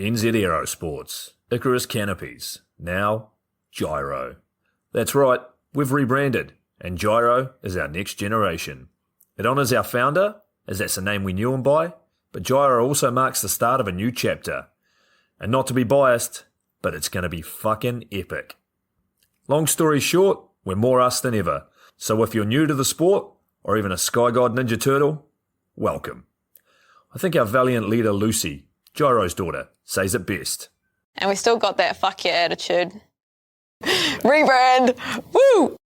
NZ Aerosports, Icarus Canopies, now Gyro. That's right, we've rebranded, and Gyro is our next generation. It honours our founder, as that's the name we knew him by, but Gyro also marks the start of a new chapter. And not to be biased, but it's going to be fucking epic. Long story short, we're more us than ever, so if you're new to the sport, or even a Sky God Ninja Turtle, welcome. I think our valiant leader Lucy, Gyro's daughter, says it best. And we still got that fuck yeah attitude. Rebrand! Woo!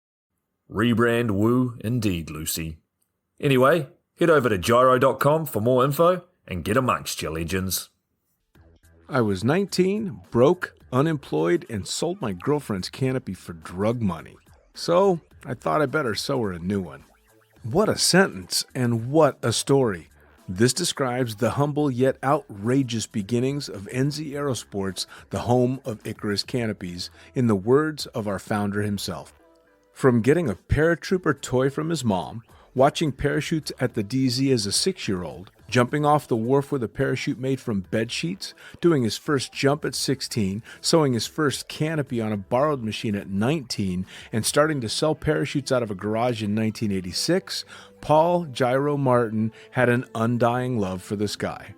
Rebrand woo indeed, Lucy. Anyway, head over to gyro.com for more info and get amongst you legends. I was 19, broke, unemployed, and sold my girlfriend's canopy for drug money. So I thought I better sew her a new one. What a sentence, and what a story. This describes the humble yet outrageous beginnings of NZ Aerosports, the home of Icarus Canopies, in the words of our founder himself. From getting a paratrooper toy from his mom, watching parachutes at the DZ as a 6-year-old, jumping off the wharf with a parachute made from bed sheets, doing his first jump at 16, sewing his first canopy on a borrowed machine at 19, and starting to sell parachutes out of a garage in 1986, Paul Gyro Martin had an undying love for the sky.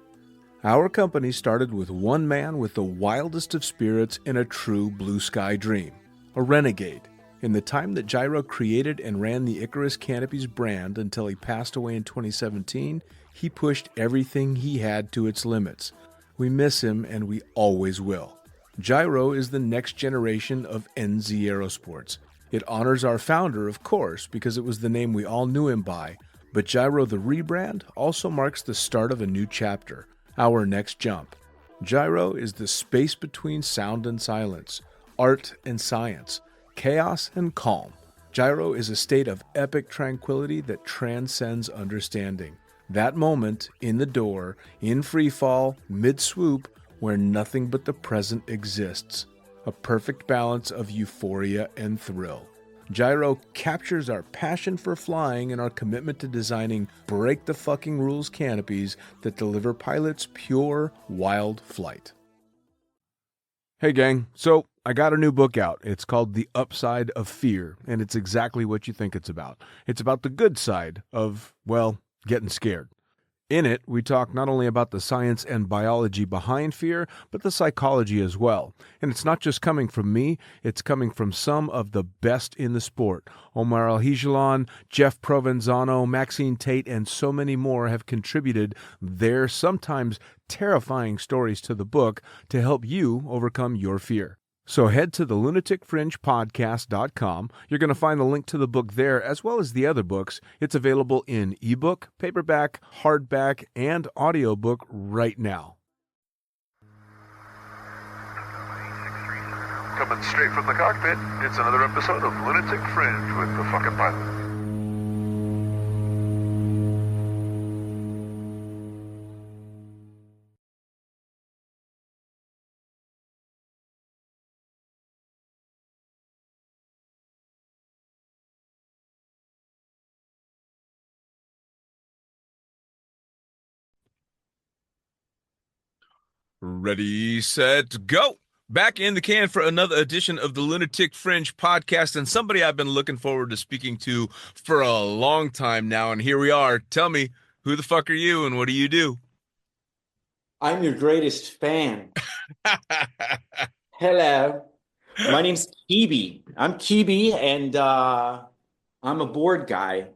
Our company started with one man with the wildest of spirits and a true blue sky dream, a renegade. In the time that Gyro created and ran the Icarus Canopies brand until he passed away in 2017, he pushed everything he had to its limits. We miss him, and we always will. Gyro is the next generation of NZ Aerosports. It honors our founder, of course, because it was the name we all knew him by, but Gyro the rebrand also marks the start of a new chapter, our next jump. Gyro is the space between sound and silence, art and science, chaos and calm. Gyro is a state of epic tranquility that transcends understanding. That moment, in the door, in free fall, mid-swoop, where nothing but the present exists. A perfect balance of euphoria and thrill. Gyro captures our passion for flying and our commitment to designing break-the-fucking-rules canopies that deliver pilots pure, wild flight. Hey gang, so I got a new book out. It's called The Upside of Fear, and it's exactly what you think it's about. It's about the good side of, well, getting scared. In it, we talk not only about the science and biology behind fear, but the psychology as well. And it's not just coming from me, it's coming from some of the best in the sport. Omar Alhigelan, Jeff Provenzano, Maxine Tate, and so many more have contributed their sometimes terrifying stories to the book to help you overcome your fear. So head to the lunaticfringepodcast.com. You're going to find the link to the book there, as well as the other books. It's available in ebook, paperback, hardback, and audiobook right now. Coming straight from the cockpit, it's another episode of Lunatic Fringe with the fucking pilot. Ready, set, go! Back in the can for another edition of the Lunatic Fringe podcast, and somebody I've been looking forward to speaking to for a long time now, and here we are. Tell me, who the fuck are you, and what do you do? I'm your greatest fan. Hello. My name's Kēbē. I'm Kēbē, and I'm a board guy.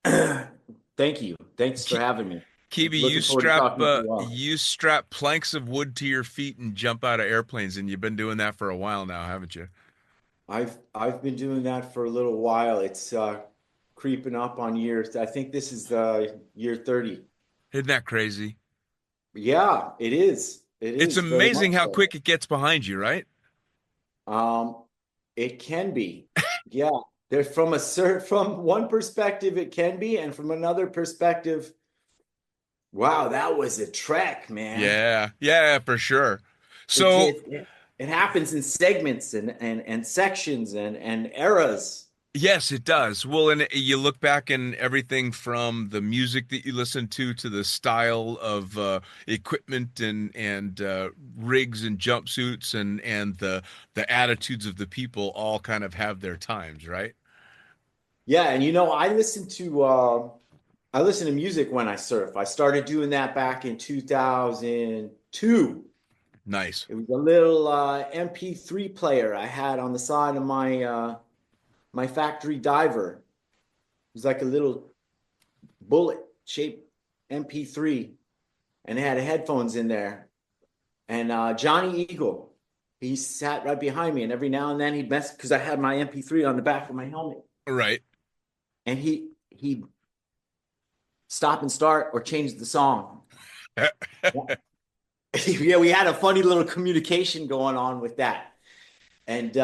Thank you. Thanks for having me. Kēbē, you strap planks of wood to your feet and jump out of airplanes, and you've been doing that for a while now, haven't you? I've been doing that for a little while. It's creeping up on years. I think this is year 30. Isn't that crazy? Yeah, it is. It's amazing how quick it gets behind you, right? It can be. Yeah. There's from one perspective it can be, and from another perspective, wow, that was a trek, man. Yeah, for sure. So it happens in segments and sections and eras. Yes, it does. Well, and you look back and everything from the music that you listen to the style of equipment and rigs and jumpsuits and the attitudes of the people all kind of have their times, right? Yeah, and I listen to music when I surf. I started doing that back in 2002. Nice. It was a little MP3 player I had on the side of my factory diver. It was like a little bullet shaped MP3, and it had headphones in there. And Johnny Eagle, he sat right behind me, and every now and then he'd mess because I had my MP3 on the back of my helmet, Right. and he'd stop and start or change the song. Yeah, we had a funny little communication going on with that. And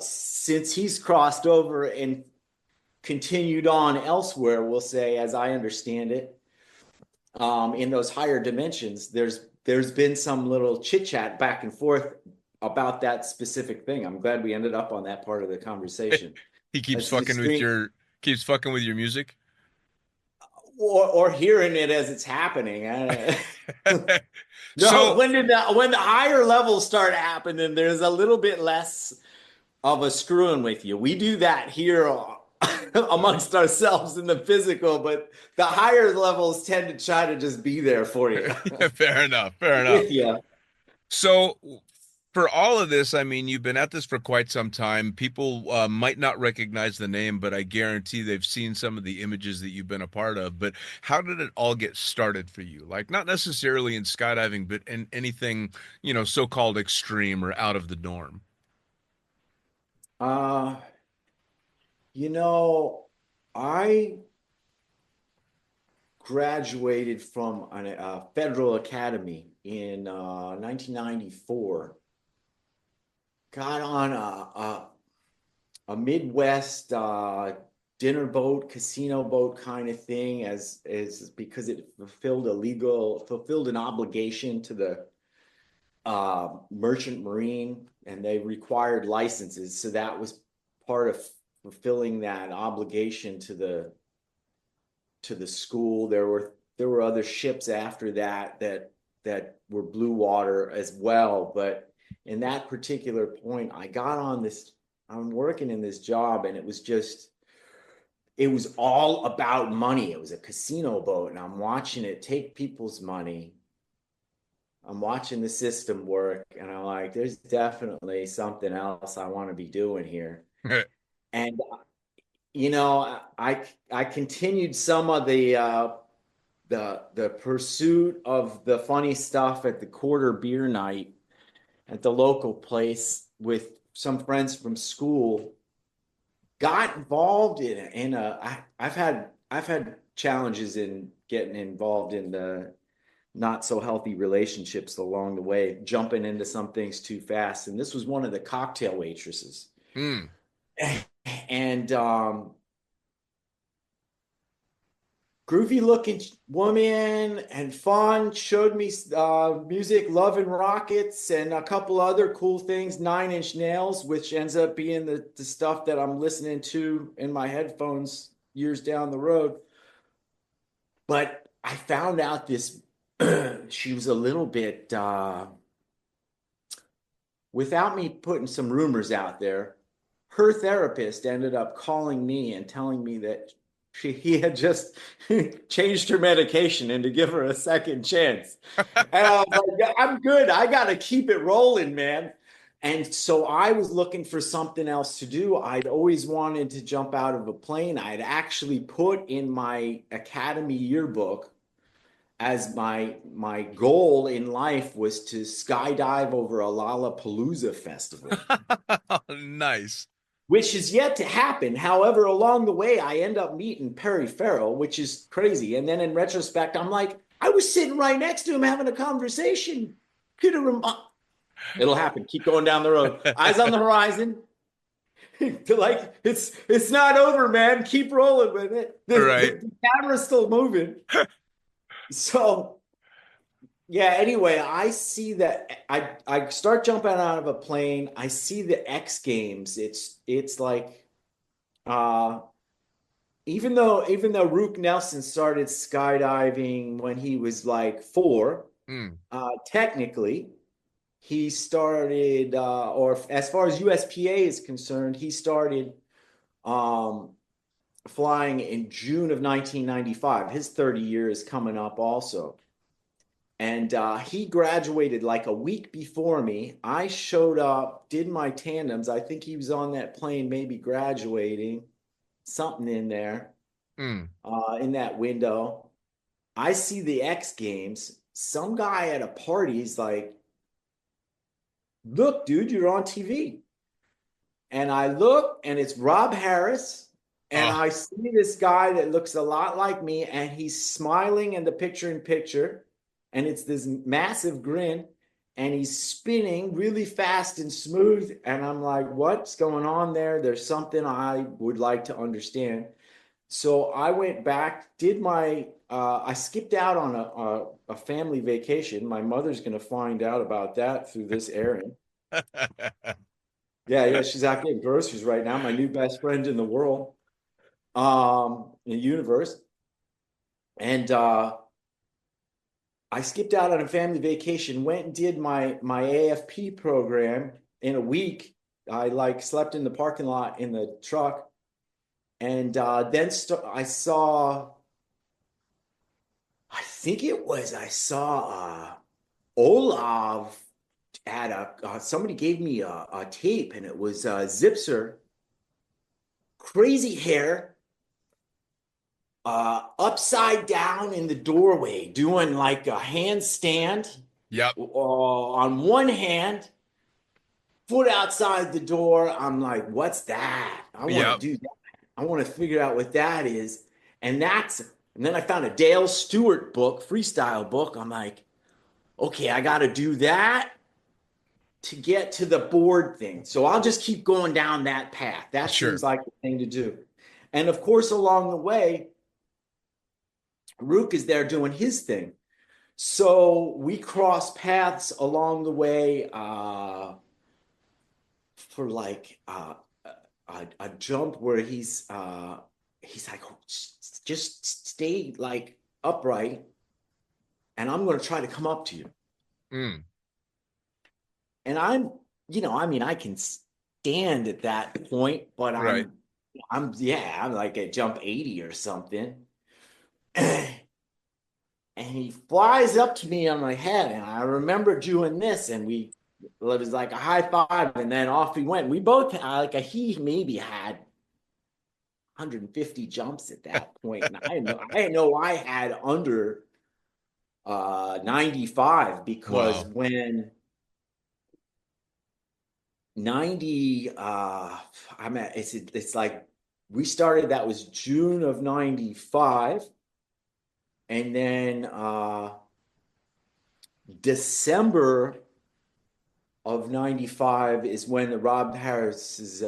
since he's crossed over and continued on elsewhere, we'll say, as I understand it, in those higher dimensions, there's been some little chit chat back and forth about that specific thing. I'm glad we ended up on that part of the conversation. He keeps That's the fucking with extreme, your music. or hearing it as it's happening. No, So when the higher levels start happening, there's a little bit less of a screwing with you. We do that here amongst ourselves in the physical, but the higher levels tend to try to just be there for you. fair enough, fair enough. With you. So for all of this, I mean, you've been at this for quite some time. People might not recognize the name, but I guarantee they've seen some of the images that you've been a part of. But how did it all get started for you? Like, not necessarily in skydiving, but in anything, so-called extreme or out of the norm. Uh, I graduated from a federal academy in 1994. Got on a Midwest dinner boat, casino boat kind of thing, as because it fulfilled an obligation to the Merchant Marine, and they required licenses. So that was part of fulfilling that obligation to the school. There were other ships after that were blue water as well, but in that particular point, I'm working in this job, and it was all about money. It was a casino boat, and I'm watching it take people's money. I'm watching the system work, and I'm like, there's definitely something else I want to be doing here. And I continued some of the pursuit of the funny stuff at the quarter beer night at the local place with some friends from school. Got involved I've had challenges in getting involved in the not so healthy relationships along the way, jumping into some things too fast. And this was one of the cocktail waitresses. Mm. And groovy looking woman and fun, showed me music, Love and Rockets, and a couple other cool things, Nine Inch Nails, which ends up being the stuff that I'm listening to in my headphones years down the road. But I found out she was a little bit, without me putting some rumors out there, her therapist ended up calling me and telling me that he had just changed her medication and to give her a second chance. And I was like, I'm good. I got to keep it rolling, man. And so I was looking for something else to do. I'd always wanted to jump out of a plane. I'd actually put in my academy yearbook as my goal in life was to skydive over a Lollapalooza festival. Nice. Which is yet to happen. However, along the way, I end up meeting Perry Farrell, which is crazy. And then in retrospect, I'm like, I was sitting right next to him having a conversation. It'll happen. Keep going down the road. Eyes on the horizon. Like, it's not over, man. Keep rolling with it. The camera's still moving. So, yeah, anyway, I see that I start jumping out of a plane. I see the X Games. It's like Uh, even though Rook Nelson started skydiving when he was like 4, Mm. technically he started, or as far as USPA is concerned, he started flying in June of 1995. His 30 year is coming up also. And he graduated like a week before me. I showed up, did my tandems. I think he was on that plane, maybe graduating, something in there, Mm. in that window. I see the X Games. Some guy at a party is like, "Look, dude, you're on TV." And I look, and it's Rob Harris. And Oh. I see this guy that looks a lot like me, and he's smiling in the picture in picture. And it's this massive grin, and he's spinning really fast and smooth. And I'm like, what's going on there? There's something I would like to understand. So I went back, did my, I skipped out on a family vacation. My mother's going to find out about that through this airing. Yeah, she's out getting groceries right now. My new best friend in the world, in the universe. And I skipped out on a family vacation, went and did my AFP program in a week. I like slept in the parking lot in the truck. And then I saw, I think it was, I saw Olav at somebody gave me a tape, and it was Zipser, crazy hair, upside down in the doorway, doing like a handstand. Yep. On one hand, foot outside the door. I'm like, what's that? I want Yep. to do that. I want to figure out what that is. And then I found a Dale Stewart book, freestyle book. I'm like, okay, I got to do that to get to the board thing. So I'll just keep going down that path. That Sure. seems like the thing to do. And of course, along the way, Rook is there doing his thing. So we cross paths along the way for like a jump where he's like, oh, just stay like upright, and I'm going to try to come up to you. Mm. And I'm, I can stand at that point, but Right. I'm like at jump 80 or something. And he flies up to me on my head, and I remember doing this, and it was like a high five, and then off we went. We both he maybe had 150 jumps at that point, and I didn't know I had under 95, because Wow. when 90, it's like we started, that was June of 95. And then December of 95 is when the Rob Harris's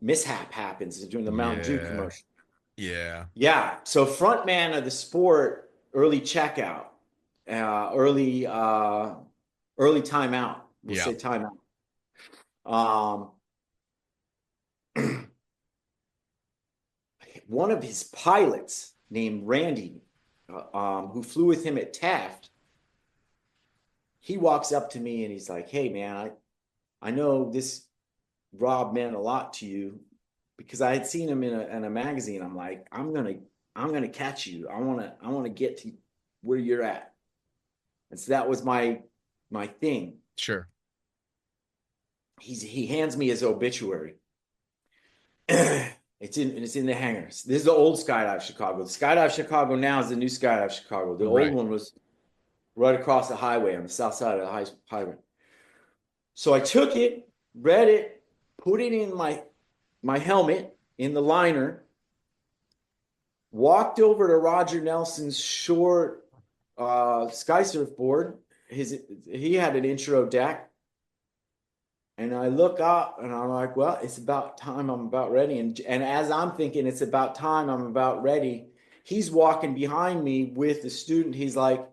mishap happens during the Mountain Dew Yeah. commercial. Yeah. Yeah. So front man of the sport, early checkout, early timeout. We'll Yeah. say timeout. One of his pilots named Randy, who flew with him at Taft, he walks up to me and he's like, "Hey man, I know this Rob meant a lot to you," because I had seen him in a magazine. I'm like, I'm gonna catch you. I wanna get to where you're at. And so that was my thing. Sure. He hands me his obituary. It's in the hangars. This is the old Skydive Chicago. The Skydive Chicago now is the new Skydive Chicago. The Right. old one was right across the highway on the south side of the highway. So I took it, read it, put it in my helmet in the liner, walked over to Roger Nelson's short sky surfboard. He had an intro deck. And I look up and I'm like, well, it's about time. I'm about ready. And as I'm thinking it's about time, I'm about ready, he's walking behind me with the student. He's like,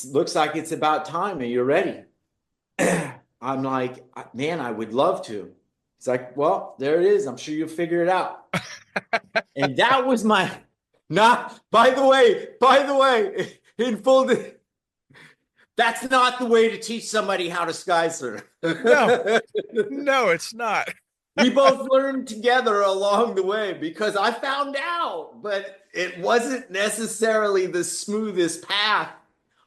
looks like it's about time and you're ready. I'm like, man, I would love to. It's like, well, there it is. I'm sure you'll figure it out. And that was my, not, by the way, in full, that's not the way to teach somebody how to sky surf. No. No, it's not. We both learned together along the way because I found out, but it wasn't necessarily the smoothest path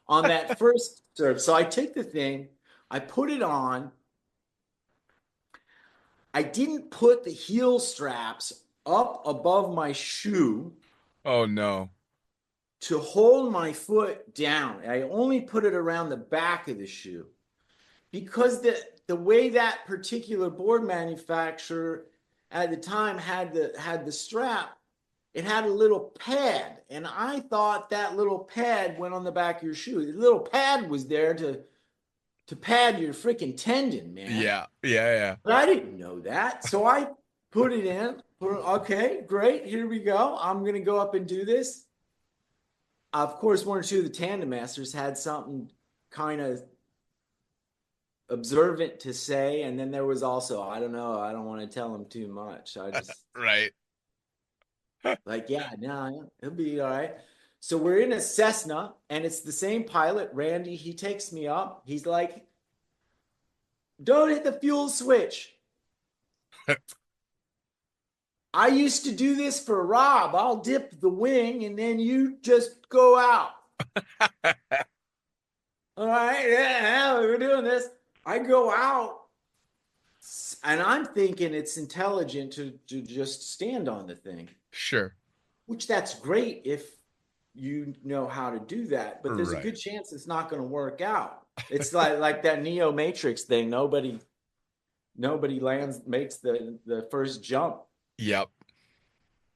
on that first surf. So I take the thing, I put it on. I didn't put the heel straps up above my shoe Oh no. to hold my foot down. I only put it around the back of the shoe because the way that particular board manufacturer at the time had the strap, it had a little pad, and I thought that little pad went on the back of your shoe. The little pad was there to pad your freaking tendon, man. Yeah. Yeah. But I didn't know that. So I put it in. Okay, great. Here we go. I'm going to go up and do this. Of course, one or two of the tandem masters had something kind of observant to say. And then there was also, I don't know, I don't want to tell them too much. I just, Right. like, yeah, no, it'll be all right. So we're in a Cessna, and it's the same pilot, Randy. He takes me up. He's like, don't hit the fuel switch. I used to do this for Rob. I'll dip the wing, and then you just go out. All right, yeah, we're doing this. I go out, and I'm thinking it's intelligent to just stand on the thing. Sure. Which that's great if you know how to do that, but there's Right. a good chance it's not going to work out. It's like that Neo Matrix thing. Nobody makes the first jump. Yep.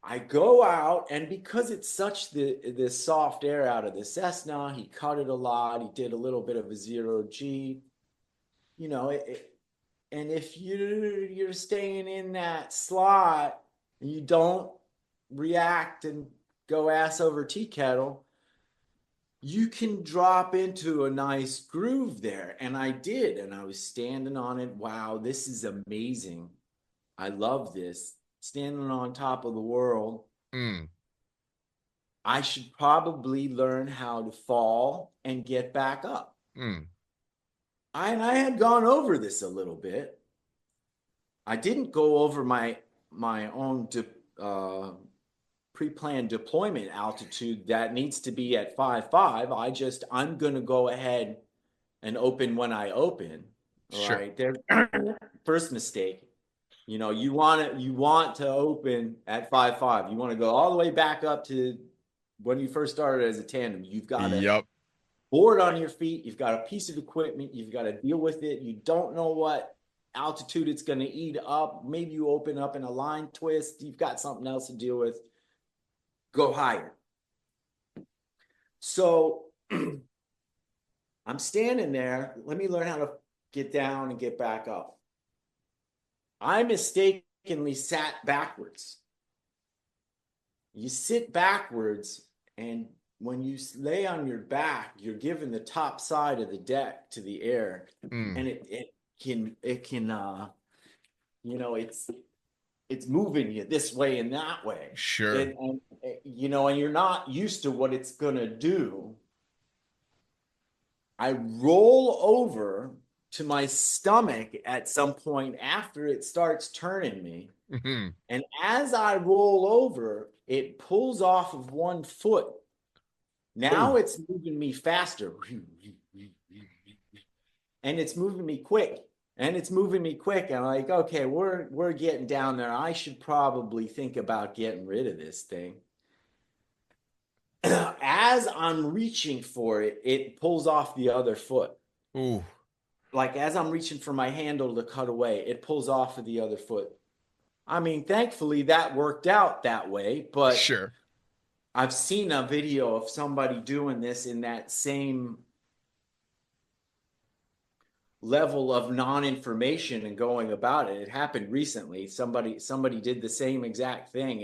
I go out, and because it's such the soft air out of the Cessna, he cut it a lot. He did a little bit of a 0G, you know. And if you're staying in that slot and you don't react and go ass over tea kettle, you can drop into a nice groove there. And I did, and I was standing on it. Wow, this is amazing. I love this. Standing on top of the world. Mm. I should probably learn how to fall and get back up. Mm. I had gone over this a little bit. I didn't go over my own pre-planned deployment altitude that needs to be at 5.5. I'm going to go ahead and open when I open. All Sure. right. There, first mistake. You know, you want to open at 5.5. You want to go all the way back up to when you first started as a tandem. You've got a board on your feet. You've got a piece of equipment. You've got to deal with it. You don't know what altitude it's going to eat up. Maybe you open up in a line twist. You've got something else to deal with. Go higher. So I'm standing there. Let me learn how to get down and get back up. I mistakenly sat backwards. You sit backwards, and when you lay on your back, you're given the top side of the deck to the air, and it can you know, it's moving you this way and that way. Sure. And you know, and you're not used to what it's gonna do. I roll over to my stomach at some point after it starts turning me. Mm-hmm. And as I roll over, it pulls off of one foot. Now it's moving me faster. And it's moving me quick. And it's moving me quick. And I'm like, okay, we're getting down there. I should probably think about getting rid of this thing. As I'm reaching for it, it pulls off the other foot. Ooh. Like as I'm reaching for my handle to cut away, it pulls off of the other foot. I mean, thankfully that worked out that way, but Sure. I've seen a video of somebody doing this in that same level of non-information and going about it. It happened recently. Somebody did the same exact thing,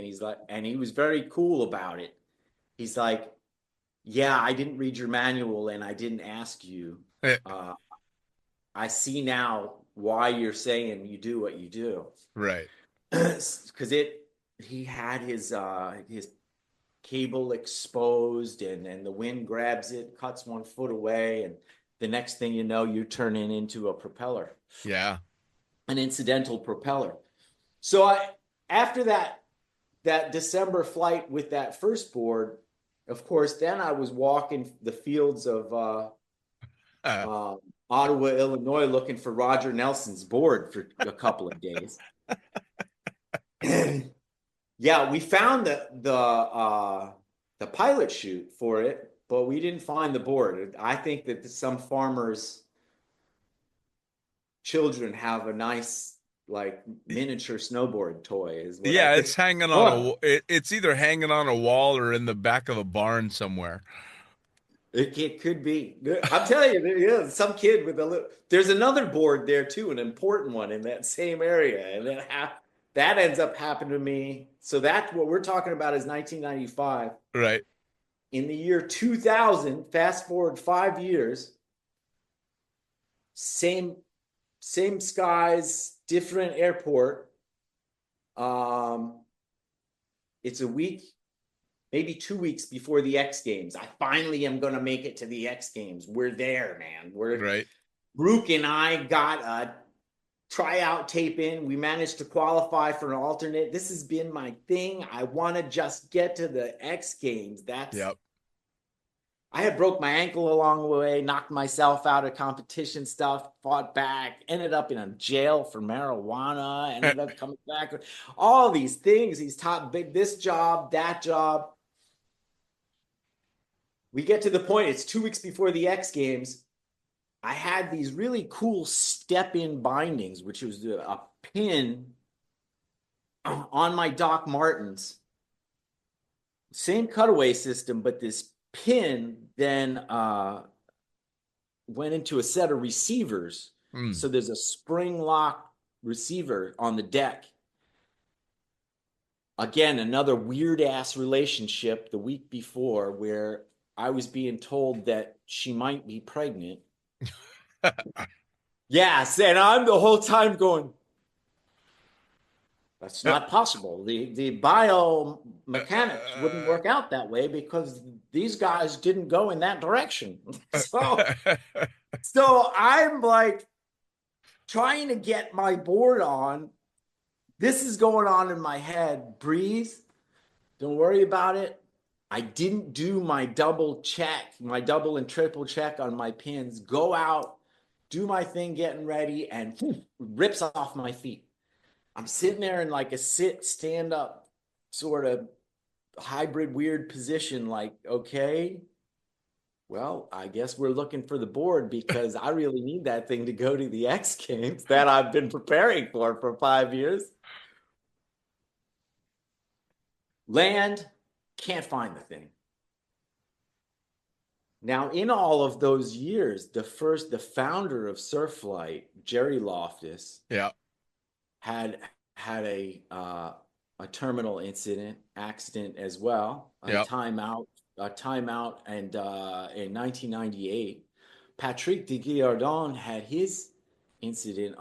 and he was very cool about it. He's like, yeah, I didn't read your manual and I didn't ask you. I see now why you're saying you do what you do. Right. Because he had his cable exposed, and the wind grabs it, cuts 1 foot away, and the next thing you know, you're turning into a propeller. Yeah. An incidental propeller. So after that December flight with that first board, of course, then I was walking the fields of Ottawa, Illinois, looking for Roger Nelson's board for a couple of days. And yeah, we found the pilot chute for it, but we didn't find the board. I think that some farmers' children have a nice, like, miniature snowboard toy. Is what Yeah, I think. it's hanging on it's either hanging on a wall or in the back of a barn somewhere. It could be. I'm telling you, yeah, some kid with a little. There's another board there too, an important one in that same area, and that ends up happening to me. So that's what we're talking about is 1995. Right. In the year 2000, fast forward 5 years, same skies, different airport. It's a week, maybe 2 weeks before the X Games. I finally am going to make it to the X Games. We're there, man. Right. Brooke and I got a tryout tape in. We managed to qualify for an alternate. This has been my thing. I want to just get to the X Games. Yep. I had broke my ankle along the way, knocked myself out of competition stuff, fought back, ended up in a jail for marijuana, ended up coming back. All these things, this job, that job. We get to the point, it's 2 weeks before the X Games. I had these really cool step-in bindings, which was a pin on my Doc Martens. Same cutaway system, but this pin then went into a set of receivers. So there's a spring lock receiver on the deck. Again, another weird ass relationship the week before where I was being told that she might be pregnant. Yes, and I'm the whole time going, that's not possible. The biomechanics wouldn't work out that way because these guys didn't go in that direction. So I'm like trying to get my board on. This is going on in my head. Breathe. Don't worry about it. I didn't do my double and triple check on my pins. Go out, do my thing, getting ready, and rips off my feet. I'm sitting there in like a stand up sort of hybrid weird position, like, okay, well, I guess we're looking for the board because I really need that thing to go to the X Games that I've been preparing for 5 years. Land, can't find the thing. Now, in all of those years, the founder of Surflight, Jerry Loftus, had a terminal accident as well, a timeout, and in 1998, Patrick de Guillardon had his incident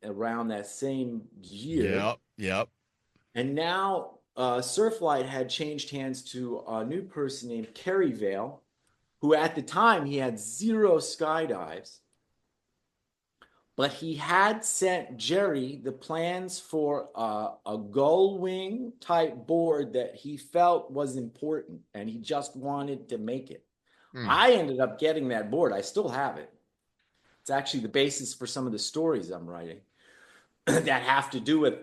around that same year. Yep. And now Surflight had changed hands to a new person named Kerry Vale, who at the time he had 0 skydives. But he had sent Jerry the plans for a gull wing type board that he felt was important, and he just wanted to make it. I ended up getting that board. I still have it. It's actually the basis for some of the stories I'm writing that have to do with,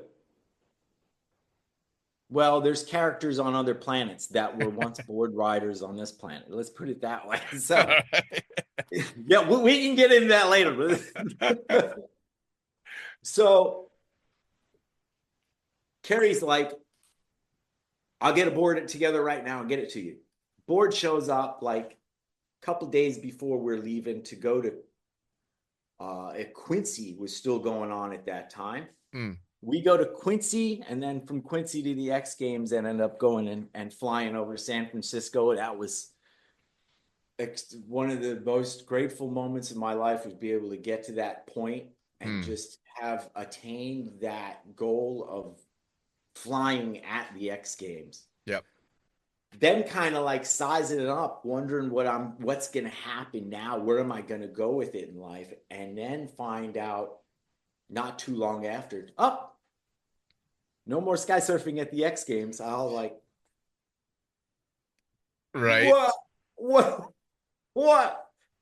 well, there's characters on other planets that were once board riders on this planet. Let's put it that way. So, yeah, we can get into that later. So, Kerry's like, I'll get a board together right now and get it to you. Board shows up like a couple days before we're leaving to go to Quincy was still going on at that time. We go to Quincy, and then from Quincy to the X Games, and end up going and flying over to San Francisco. That was one of the most grateful moments in my life, was be able to get to that point and just have attained that goal of flying at the X Games. Yep. Then kind of like sizing it up, wondering what's going to happen now. Where am I going to go with it in life? And then find out not too long after, no more sky surfing at the X Games. I'll like, Right. What?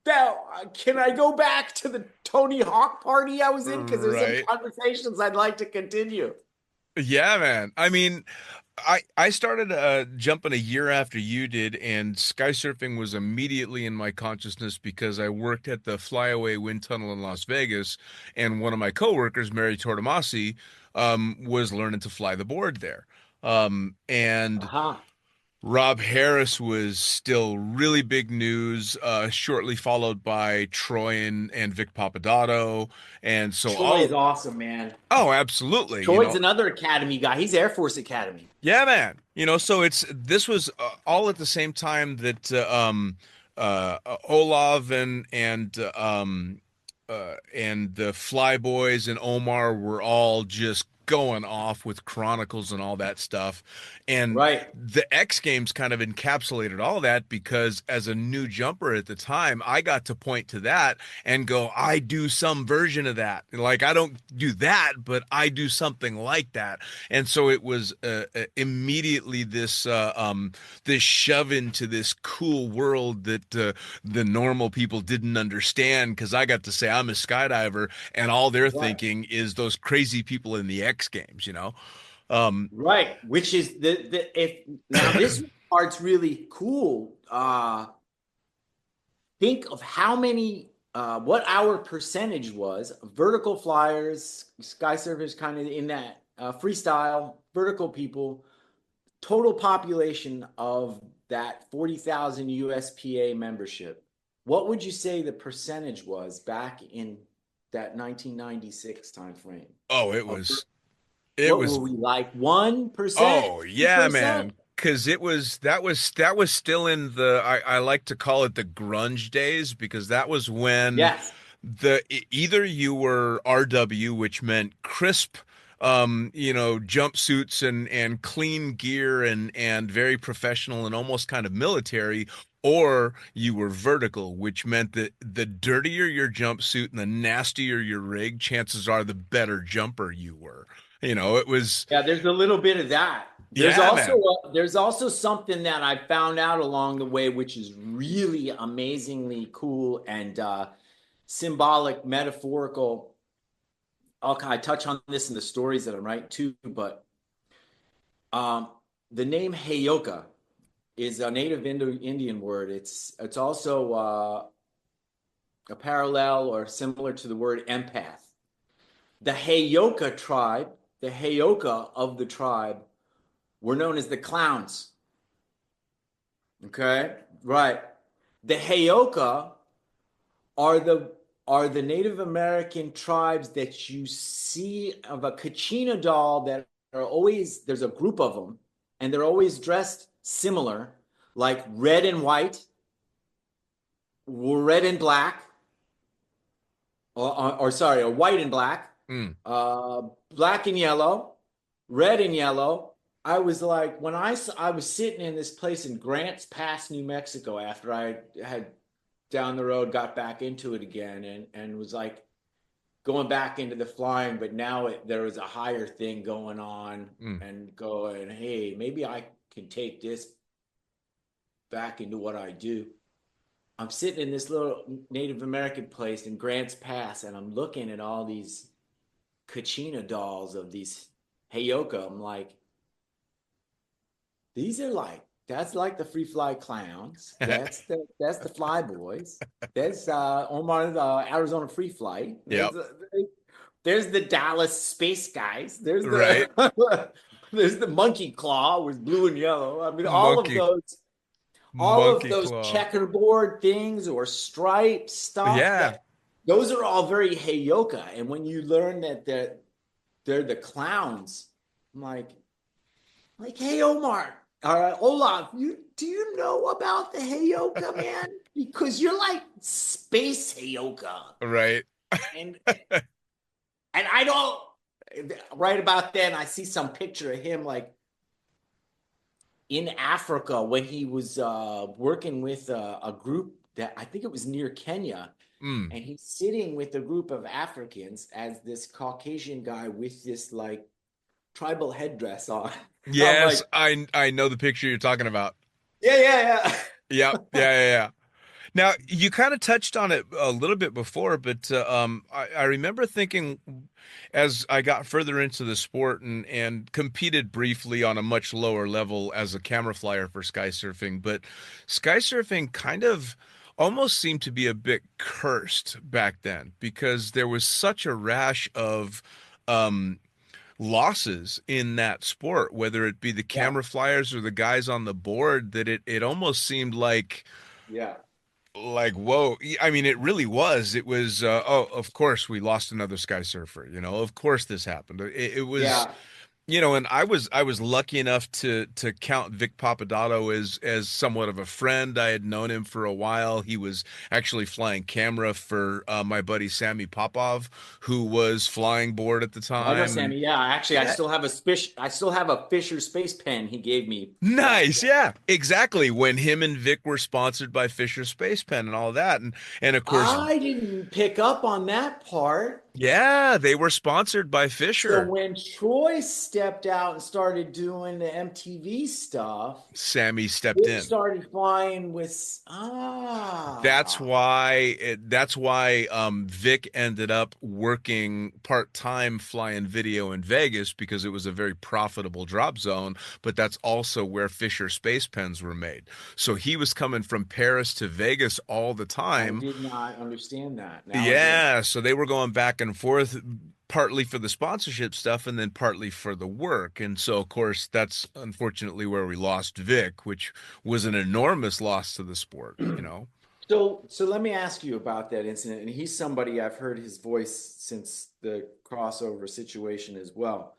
Now, can I go back to the Tony Hawk party I was in? Because there's some conversations I'd like to continue. Yeah, man. I mean, I started jumping a year after you did, and sky surfing was immediately in my consciousness because I worked at the Flyaway Wind Tunnel in Las Vegas, and one of my coworkers, Mary Tortomasi, was learning to fly the board there. And Rob Harris was still really big news, shortly followed by Troy and Vic Papadoto. And so Troy is awesome, man. Oh, absolutely. Troy's another Academy guy. He's Air Force Academy. Yeah, man. So this was all at the same time that Olav and the Flyboys and Omar were all just going off with Chronicles and all that stuff. And the X Games kind of encapsulated all that, because as a new jumper at the time, I got to point to that and go, I do some version of that. Like, I don't do that, but I do something like that. And so it was immediately this shove into this cool world that the normal people didn't understand, because I got to say I'm a skydiver, and all they're thinking is those crazy people in the X Games, which is now this part's really cool. Think of how many what our percentage was vertical flyers, sky surfers, kind of in that freestyle vertical people, total population of that 40,000 USPA membership. What would you say the percentage was back in that 1996 time frame? Oh, it was. What were we, like 1%? Oh yeah, 2%? man. Because that was still in the I like to call it the grunge days, because that was when either you were RW, which meant crisp jumpsuits and clean gear and very professional and almost kind of military, or you were vertical, which meant that the dirtier your jumpsuit and the nastier your rig, chances are the better jumper you were. It was. Yeah, there's a little bit of that. There's also something that I found out along the way, which is really amazingly cool and symbolic, metaphorical. I touch on this in the stories that I'm writing too, but the name Heyoka is a native Indian word. It's also a parallel or similar to the word empath. The Heyoka tribe, the Heyoka of the tribe, were known as the clowns. Okay, right. The Heyoka are the Native American tribes that you see of a Kachina doll that are always, there's a group of them, and they're always dressed similar, like red and white, red and black, or white and black, black and yellow, red and yellow. I was like, when I was sitting in this place in Grants Pass, New Mexico, after I had down the road, got back into it again, and was like going back into the flying, but now there was a higher thing going on, and going, hey, maybe I can take this back into what I do. I'm sitting in this little Native American place in Grants Pass, and I'm looking at all these Kachina dolls of these Heyoka. I'm like, these are like, that's like the free fly clowns. That's the fly boys. That's Omar's Arizona free flight. There's the Dallas space guys. There's the there's the monkey claw with blue and yellow. I mean, all of those checkerboard things or striped stuff. Yeah, those are all very Heyoka. And when you learn that they're the clowns, I'm like, hey, Omar. Olaf, do you know about the Heyoka, man? Because you're like space Heyoka. Right. And And I don't, right about then, I see some picture of him like in Africa when he was working with a group that I think it was near Kenya. And he's sitting with a group of Africans as this Caucasian guy with this like tribal headdress on. Yes, I know the picture you're talking about. Yeah. Yeah. Now, you kind of touched on it a little bit before, but I remember thinking as I got further into the sport and competed briefly on a much lower level as a camera flyer for sky surfing, but sky surfing kind of almost seemed to be a bit cursed back then because there was such a rash of losses in that sport, whether it be the camera flyers or the guys on the board, that it almost seemed like whoa. I mean, it really was. It was oh, of course we lost another sky surfer, of course this happened. It was and I was lucky enough to count Vic Papadoto as somewhat of a friend. I had known him for a while. He was actually flying camera for my buddy Sammy Popov, who was flying board at the time. I know Sammy. Yeah, actually, I still have a Fisher Space Pen he gave me. Nice, yeah, exactly. When him and Vic were sponsored by Fisher Space Pen and all that, and of course, I didn't pick up on that part. Yeah, they were sponsored by Fisher. So when Troy stepped out and started doing the MTV stuff, Sammy stepped in. Started flying with That's why Vic ended up working part-time flying video in Vegas because it was a very profitable drop zone, but that's also where Fisher Space Pens were made. So he was coming from Paris to Vegas all the time. I did not understand that. Yeah, so they were going back and forth, partly for the sponsorship stuff and then partly for the work. And so, of course, that's unfortunately where we lost Vic, which was an enormous loss to the sport, So let me ask you about that incident. And he's somebody I've heard his voice since the crossover situation as well.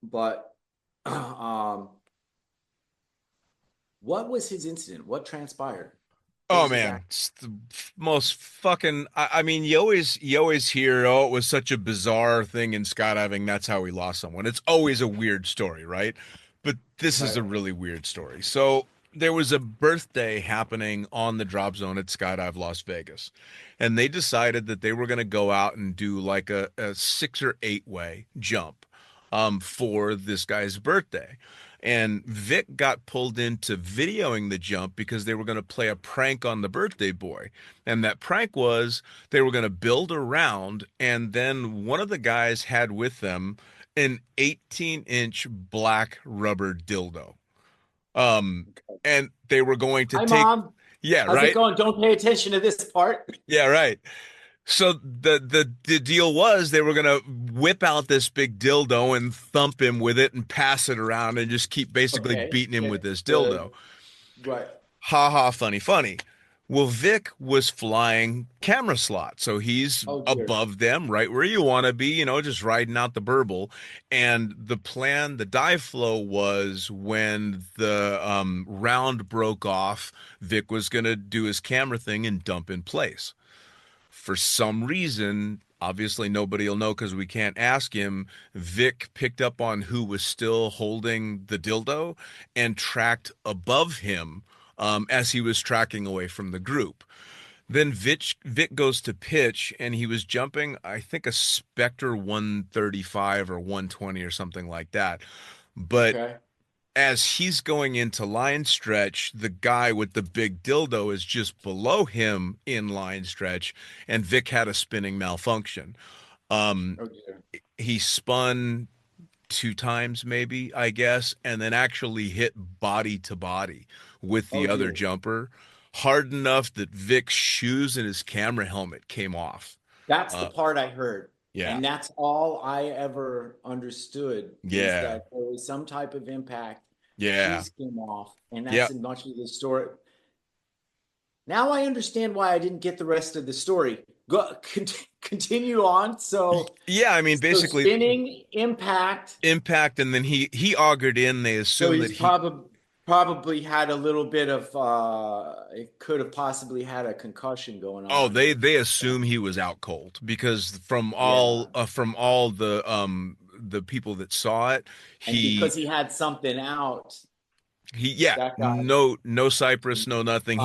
But what was his incident? What transpired? Oh man, it's the most fucking. I mean, you always hear, oh, it was such a bizarre thing in skydiving. That's how we lost someone. It's always a weird story, right? But this is a really weird story. So there was a birthday happening on the drop zone at Skydive Las Vegas, and they decided that they were going to go out and do like a 6 or 8 way jump, for this guy's birthday. And Vic got pulled into videoing the jump because they were going to play a prank on the birthday boy. And that prank was they were going to build a round, and then one of the guys had with them an 18-inch black rubber dildo. And they were going to Mom. Yeah, how's right. It going? Don't pay attention to this part. Yeah, right. So the deal was they were going to whip out this big dildo and thump him with it and pass it around and just keep basically beating him with this dildo. Right. Ha ha, funny. Well, Vic was flying camera slot, so he's above them, right where you want to be, just riding out the burble. And the plan, the dive flow was when the round broke off, Vic was going to do his camera thing and dump in place. For some reason, obviously nobody will know because we can't ask him, Vic picked up on who was still holding the dildo and tracked above him as he was tracking away from the group. Then Vic goes to pitch, and he was jumping, I think, a Spectre 135 or 120 or something like that. But as he's going into line stretch, the guy with the big dildo is just below him in line stretch, and Vic had a spinning malfunction. He spun 2 times maybe, I guess, and then actually hit body to body with the other jumper, hard enough that Vic's shoes and his camera helmet came off. That's the part I heard. Yeah. And that's all I ever understood. Yeah. Is that there was some type of impact. Yeah. Shoes came off. And that's much of the story. Now I understand why I didn't get the rest of the story. Continue on. So yeah, I mean, basically spinning, impact, and then he augured in. They assume so that probably had a little bit of it could have possibly had a concussion going on. Oh, they assume he was out cold because from all the people that saw it, And because he had something out, that guy no Cypress, no nothing.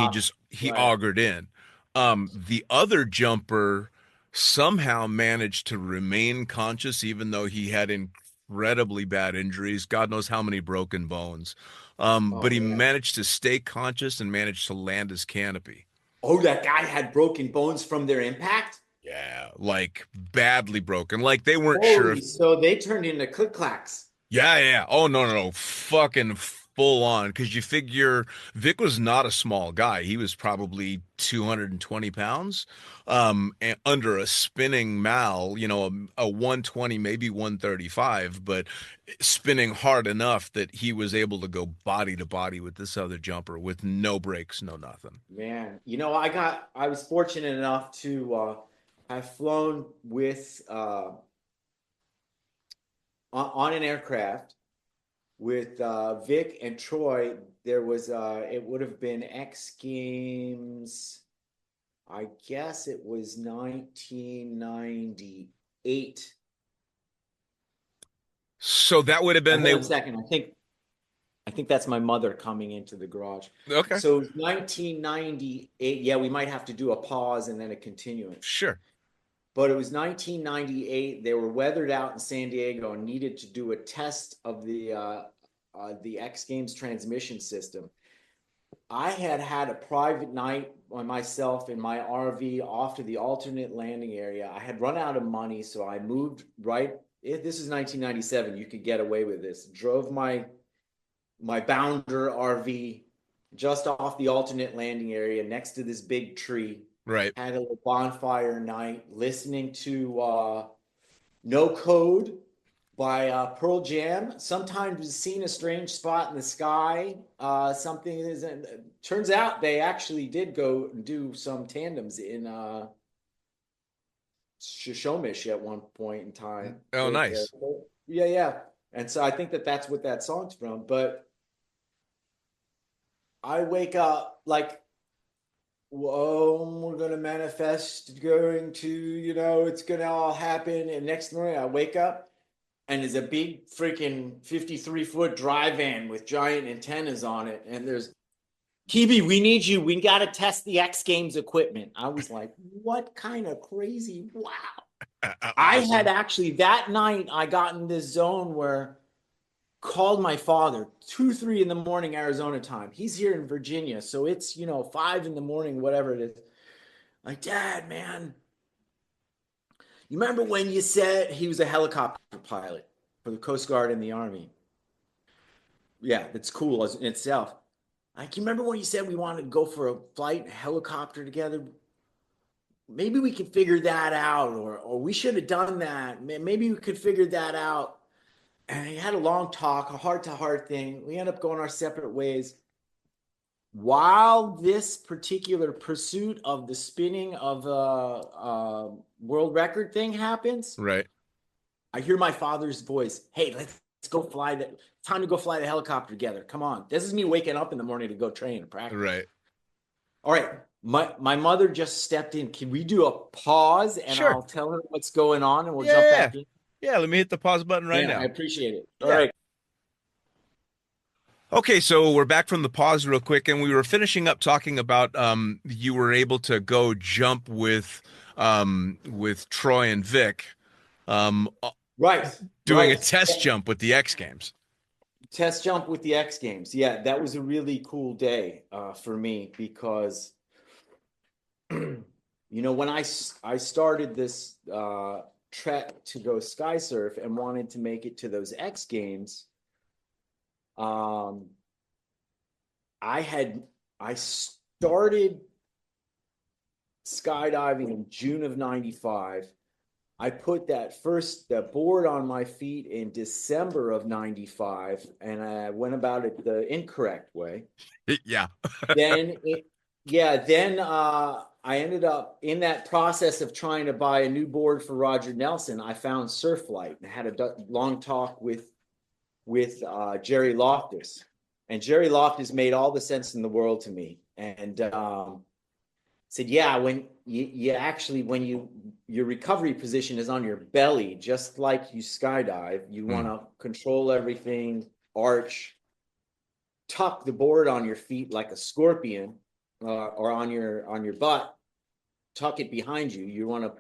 He right. augured in. The other jumper somehow managed to remain conscious even though he had incredibly bad injuries. God knows how many broken bones. But he managed to stay conscious and managed to land his canopy. Oh, that guy had broken bones from their impact? Yeah, like badly broken. Like they weren't sure if so they turned into click-clacks. Yeah. Oh no. Fucking full on. Because you figure Vic was not a small guy. He was probably 220 pounds. And under a spinning mal, a 120, maybe 135, but spinning hard enough that he was able to go body to body with this other jumper with no brakes, no nothing. Man, I was fortunate enough to have flown with on an aircraft with Vic and Troy. There was it would have been X Games. I guess it was 1998. So that would have been Hold on a second. I think that's my mother coming into the garage. Okay. So 1998. Yeah, we might have to do a pause and then a continuance. Sure. But it was 1998. They were weathered out in San Diego and needed to do a test of the X Games transmission system. I had a private night by myself in my RV off to the alternate landing area. I had run out of money, so I moved right. This is 1997. You could get away with this. Drove my Bounder RV just off the alternate landing area next to this big tree. Right. Had a little bonfire night, listening to No Code by Pearl Jam. Sometimes seen a strange spot in the sky. Something isn't. Turns out they actually did go do some tandems in Shoshonish at one point in time. Oh, nice. Yeah. And so I think that's what that song's from. But I wake up like, whoa, we're going to manifest going to, it's going to all happen. And next morning I wake up and there's a big freaking 53-foot dry van with giant antennas on it. And there's, Kēbē, we need you. We got to test the X Games equipment. I was like, what kind of crazy? Wow. I had actually, that night, I got in this zone where called my father 2-3 in the morning Arizona time. He's here in Virginia, so it's 5 in the morning, whatever it is. Like, Dad, man, you remember when you said he was a helicopter pilot for the Coast Guard and the Army? Yeah, that's cool in itself. Like, you remember when you said we wanted to go for a flight, a helicopter together? Maybe we could figure that out, or we should have done that. Maybe we could figure that out. And he had a long talk, a heart-to-heart thing. We ended up going our separate ways. While this particular pursuit of the spinning of a world record thing happens, right? I hear my father's voice. Hey, let's go fly. Time to go fly the helicopter together. Come on. This is me waking up in the morning to go train and practice. Right. All right. My mother just stepped in. Can we do a pause and Sure. I'll tell her what's going on and we'll jump back in? Yeah, let me hit the pause button right now. I appreciate it. Yeah. All right. Okay, so we're back from the pause real quick, and we were finishing up talking about you were able to go jump with Troy and Vic, right, doing a test jump with the X Games. Test jump with the X Games. Yeah, that was a really cool day for me because, when I started this trek to go sky surf and wanted to make it to those X Games, I started skydiving in June of 95. I put the board on my feet in December of 95, and I went about it the incorrect way. Yeah. Then I ended up in that process of trying to buy a new board for Roger Nelson. I found Surflight and had a long talk with Jerry Loftus. And Jerry Loftus made all the sense in the world to me. And said, yeah, when your recovery position is on your belly, just like you skydive, you want to control everything, arch, tuck the board on your feet like a scorpion, or on your butt, tuck it behind you. You want to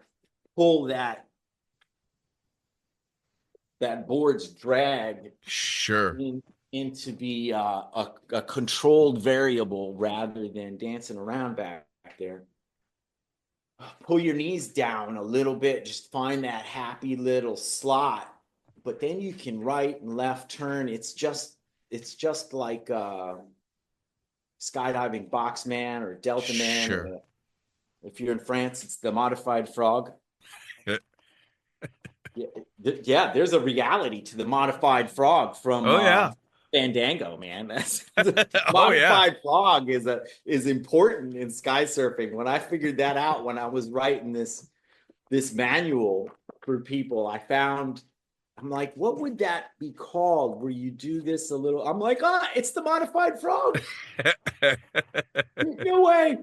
pull that board's drag into be a controlled variable rather than dancing around back there. Pull your knees down a little bit, just find that happy little slot, but then you can right and left turn. It's just like skydiving box man or delta man. Sure. If you're in France, it's the modified frog. Yeah, there's a reality to the modified frog from Fandango, man. That's modified frog is important in sky surfing. When I figured that out, when I was writing this manual for people, I'm like, what would that be called? Where you do this a little? I'm like, it's the modified frog. No way.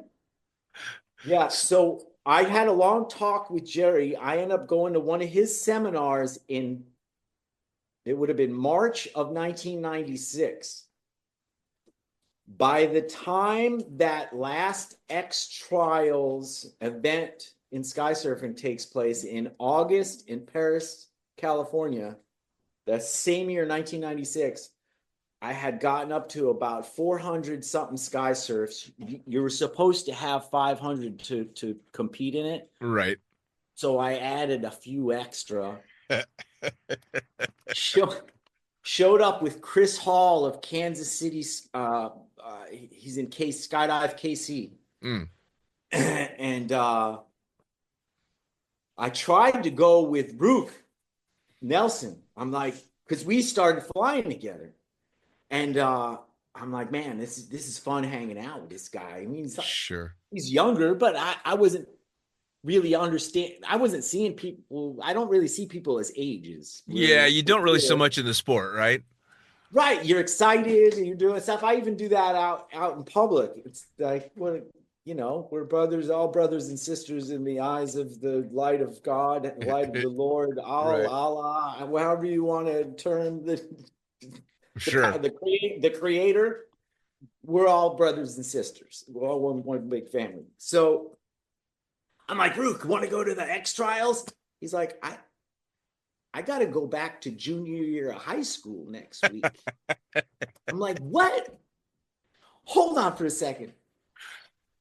Yeah, so I had a long talk with Jerry. I ended up going to one of his seminars it would have been March of 1996. By the time that last X Trials event in sky surfing takes place in August in Paris, California, that same year, 1996, I had gotten up to about 400 something sky surfs. You were supposed to have 500 to compete in it. Right. So I added a few extra. Showed up with Chris Hall of Kansas City. He's in Skydive KC. And I tried to go with Rook Nelson. I'm like, because we started flying together. And I'm like, man, this is fun hanging out with this guy. I mean, he's younger, but I wasn't really I wasn't seeing people. I don't really see people as ages. Yeah, you don't really so much in the sport, right? Right. You're excited and you're doing stuff. I even do that out in public. It's like, we're brothers, all brothers and sisters in the eyes of the light of God, and light of the Lord, Allah, however you want to term the creator. We're all brothers and sisters. We're all one big family. So I'm like, Rook, want to go to the X Trials? He's like, I got to go back to junior year of high school next week. I'm like, what? Hold on for a second.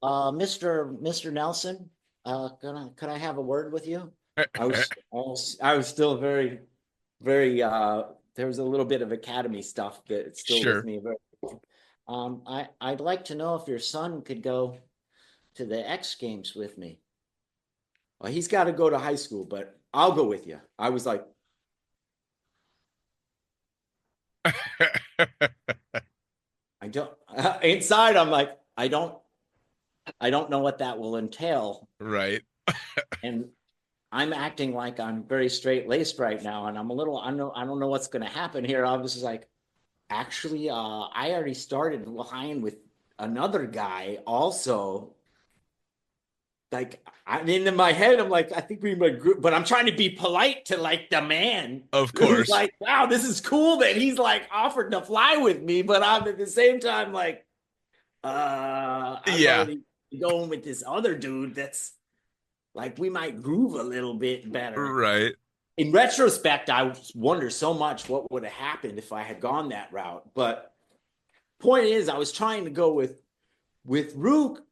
Mr. Nelson, could I have a word with you? I was still very, very, there was a little bit of academy stuff that's still with me. I'd like to know if your son could go to the X Games with me. Well, he's got to go to high school, but I'll go with you. I was like, inside, I'm like, I don't know what that will entail. Right. And I'm acting like I'm very straight-laced right now. And I'm a little, I don't know what's going to happen here. I was just like, actually, I already started flying with another guy also. Like, in my head, I'm like, I think we're in a group, but I'm trying to be polite to like the man. Of course. Like, wow, this is cool that he's like offered to fly with me, but I'm at the same time like, I'm already going with this other dude that's like, we might groove a little bit better. Right. In retrospect, I wonder so much what would have happened if I had gone that route. But point is, I was trying to go with Rook,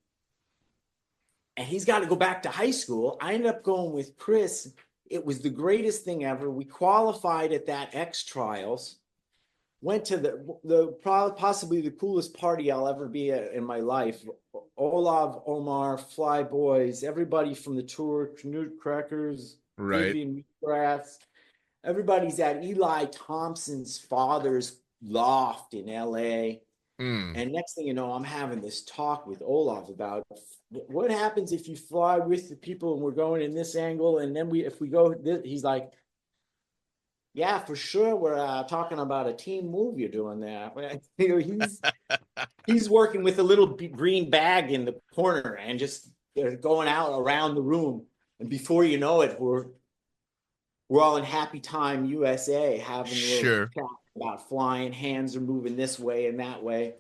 and he's got to go back to high school. I ended up going with Chris. It was the greatest thing ever. We qualified at that X Trials, went to the possibly the coolest party I'll ever be at in my life. Olav, Omar, Fly Boys, everybody from the tour, Knut Crackers, Vivian Grass. Everybody's at Eli Thompson's father's loft in LA. And next thing you know, I'm having this talk with Olaf about what happens if you fly with the people and we're going in this angle, and then if we go this, he's like, yeah, for sure. We're talking about a team move you're doing there. You know, he's working with a little green bag in the corner and just they're going out around the room. And before you know it, we're all in Happy Time USA having a little Sure. chat about flying. Hands are moving this way and that way.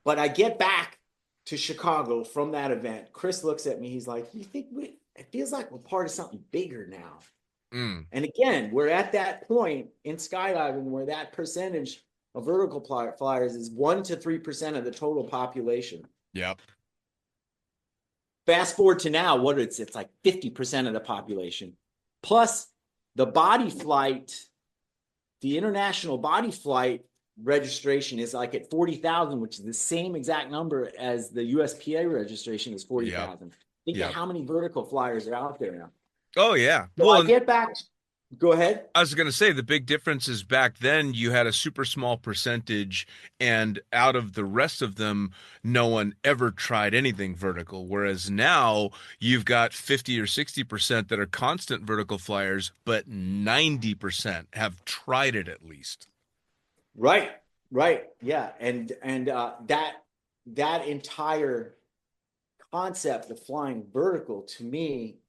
But I get back to Chicago from that event. Chris looks at me. He's like, "You think it feels like we're part of something bigger now?" Mm. And again, we're at that point in skydiving where that percentage of vertical flyers is 1 to 3% of the total population. Yep. Fast forward to now, it's like 50% of the population. Plus the body flight, the international body flight registration is like at 40,000, which is the same exact number as the USPA registration is 40,000. Think of how many vertical flyers are out there now. Oh yeah. So Well, I get back. Go ahead. I was going to say the big difference is back then you had a super small percentage, and out of the rest of them, no one ever tried anything vertical. Whereas now you've got 50 or 60% that are constant vertical flyers, but 90% have tried it at least. Right. Yeah. And that entire concept of flying vertical to me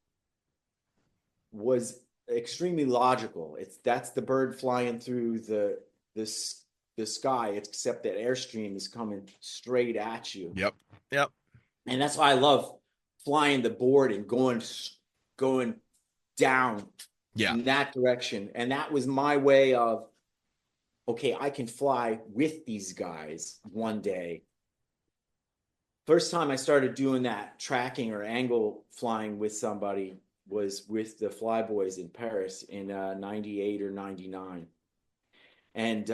was extremely logical. That's the bird flying through the sky, except that airstream is coming straight at you. Yep. And that's why I love flying the board and going down in that direction. And that was my way of, okay, I can fly with these guys one day. First time I started doing that tracking or angle flying with somebody was with the Flyboys in Paris in 98 or 99. And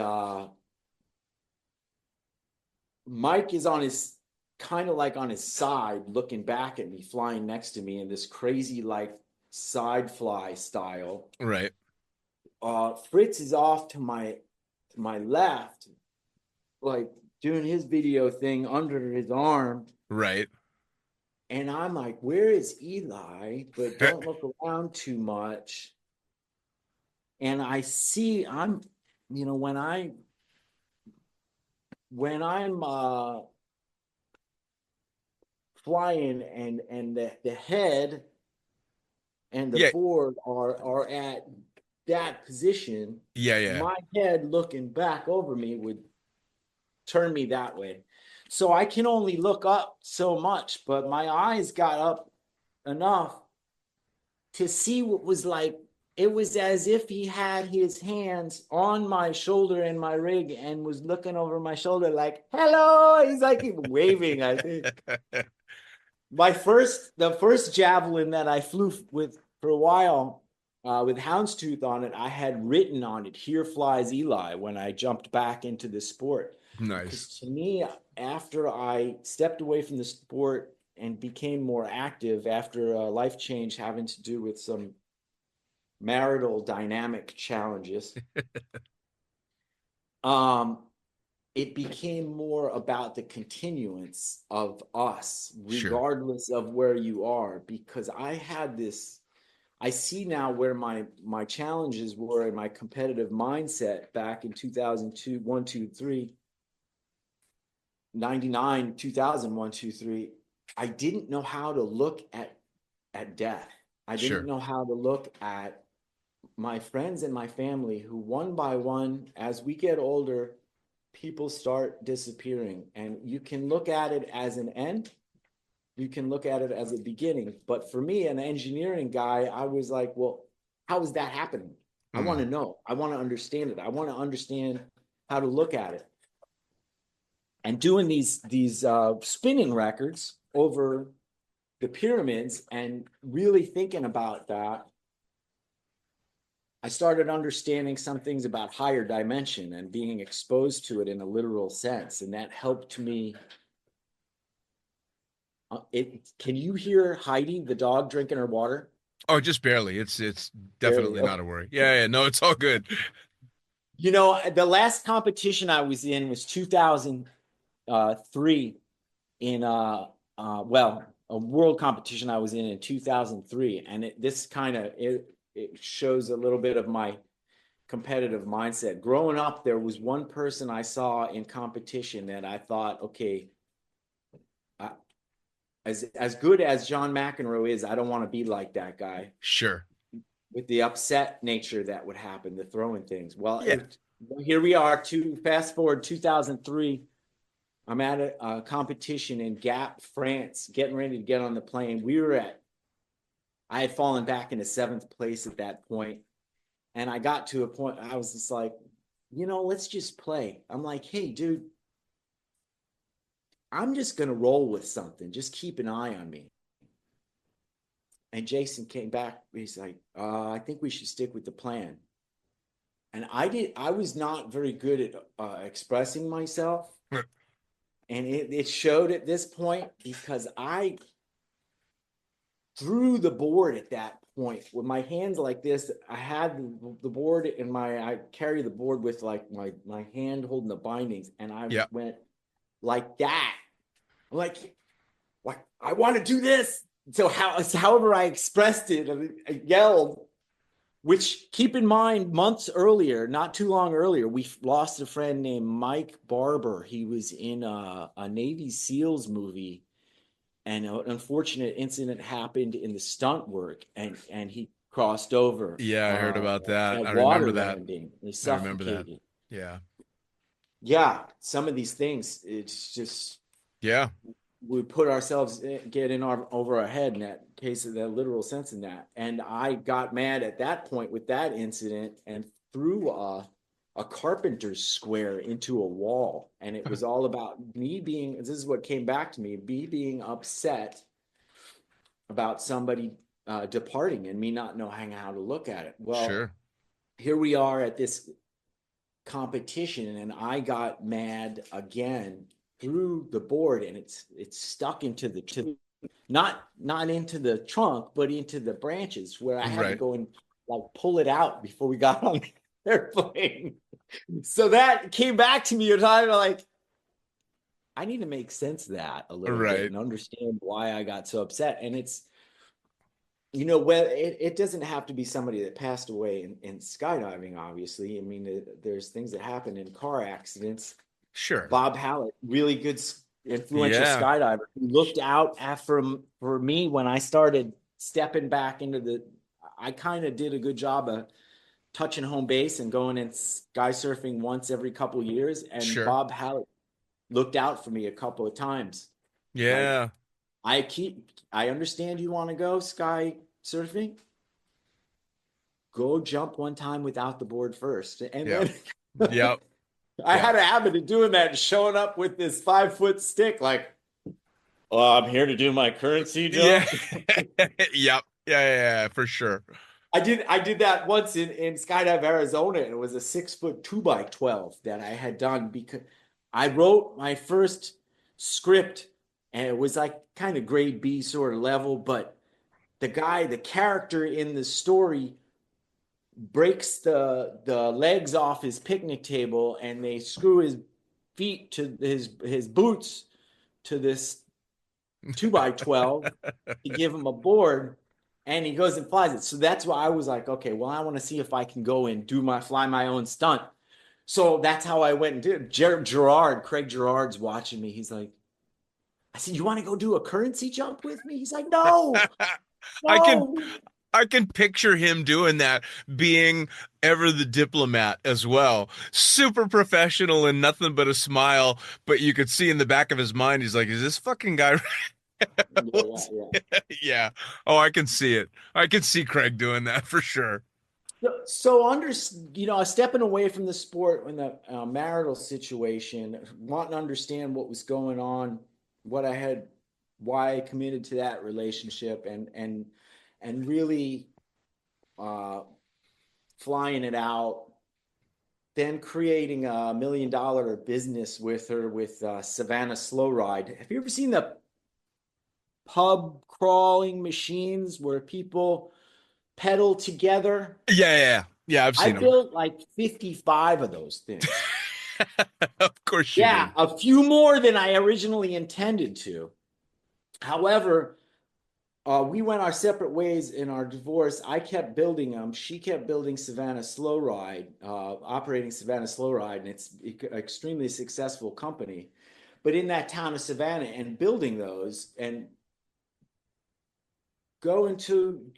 Mike is on his kind of like on his side looking back at me, flying next to me in this crazy like side fly style. Right. Fritz is off to my left, like doing his video thing under his arm. Right. And I'm like, where is Eli? But don't look around too much. And I see when I'm flying and the head and the board are at that position. Yeah. My head looking back over me would turn me that way. So I can only look up so much, but my eyes got up enough to see what was like. It was as if he had his hands on my shoulder and my rig and was looking over my shoulder like, hello. He's like waving, I think. The first javelin that I flew with for a while with houndstooth on it, I had written on it, "Here flies Eli," when I jumped back into the sport. Nice. Because to me, after I stepped away from the sport and became more active after a life change having to do with some marital dynamic challenges, it became more about the continuance of us, regardless of where you are. Because I see now where my challenges were in my competitive mindset back in 2002, 1, 2, 3, 99, 2000, 1, 2, 3. I didn't know how to look at death. I didn't know how to look at my friends and my family who one by one, as we get older, people start disappearing. And you can look at it as an end. You can look at it as a beginning. But for me, an engineering guy, I was like, well, how is that happening? I want to know. I want to understand it. I want to understand how to look at it. And doing these spinning records over the pyramids and really thinking about that, I started understanding some things about higher dimension and being exposed to it in a literal sense. And that helped me. Can you hear Heidi, the dog, drinking her water? Oh, just barely. It's definitely not a worry. Yeah. No, it's all good. You know, the last competition I was in was 2003 in a world competition I was in 2003. And it shows a little bit of my competitive mindset. Growing up, there was one person I saw in competition that I thought, okay, as good as John McEnroe is, I don't want to be like that guy. Sure. With the upset nature that would happen, the throwing things. Well, Yeah. Here we are, fast forward 2003. I'm at a competition in Gap, France, getting ready to get on the plane. I had fallen back into 7th place at that point. And I got to a point, I was just like, let's just play. I'm like, hey, dude, I'm just going to roll with something. Just keep an eye on me. And Jason came back. He's like, I think we should stick with the plan. And I was not very good at expressing myself. And it showed at this point because I threw the board at that point with my hands like this. I had the board in I carry the board with like my hand holding the bindings. And I went like that. I'm like, I want to do this. So however I expressed it, I yelled, which keep in mind, months earlier, not too long earlier, we lost a friend named Mike Barber. He was in a Navy SEALs movie, and an unfortunate incident happened in the stunt work, and he crossed over. Yeah, I heard about that. I water remember that. landing. He I remember that. suffocated. Yeah. Yeah, some of these things, it's just we put ourselves over our head in that case, of that literal sense in that. And I got mad at that point with that incident and threw a carpenter's square into a wall. And it was all about this is what came back to me being upset about somebody departing and me not knowing how to look at it. Well, here we are at this competition, and I got mad again through the board, and it's stuck into not into the trunk, but into the branches, where I had to go and like pull it out before we got on the airplane. So that came back to me, and I'm like, I need to make sense of that a little bit and understand why I got so upset. And it's, well, it doesn't have to be somebody that passed away in skydiving, obviously. I mean, there's things that happen in car accidents. Sure. Bob Hallett, really good, influential skydiver, who looked out for me when I started stepping back into I kind of did a good job of touching home base and going and sky surfing once every couple of years. And Bob Hallett looked out for me a couple of times. Yeah. Like, I understand you want to go sky surfing. Go jump one time without the board first. And then I had a habit of doing that and showing up with this 5-foot stick, like, I'm here to do my currency jump. Yeah, for sure. I did that once in Skydive, Arizona, and it was a 6-foot 2x12 that I had done because I wrote my first script, and it was like kind of grade B sort of level, but the character in the story breaks the legs off his picnic table, and they screw his feet to his boots to this 2x12 to give him a board, and he goes and flies it. So that's why I was like, okay, well, I want to see if I can go and fly my own stunt. So that's how I went and did it. Craig Gerard's watching me. He's like, I said, you want to go do a currency jump with me? He's like, no. I can picture him doing that, being ever the diplomat as well. Super professional and nothing but a smile, but you could see in the back of his mind, he's like, is this fucking guy? Yeah. Oh, I can see it. I can see Craig doing that for sure. So stepping away from the sport in the marital situation, wanting to understand what was going on, why I committed to that relationship, and really flying it out, then creating a $1 million business with her with Savannah Slow Ride. Have you ever seen the pub crawling machines where people pedal together? Yeah, I've seen them. I built like 55 of those things. Of course you did. A few more than I originally intended to. However, We went our separate ways in our divorce. I kept building them. She kept building Savannah Slow Ride, operating Savannah Slow Ride, and it's an extremely successful company. But in that town of Savannah and building those and going to,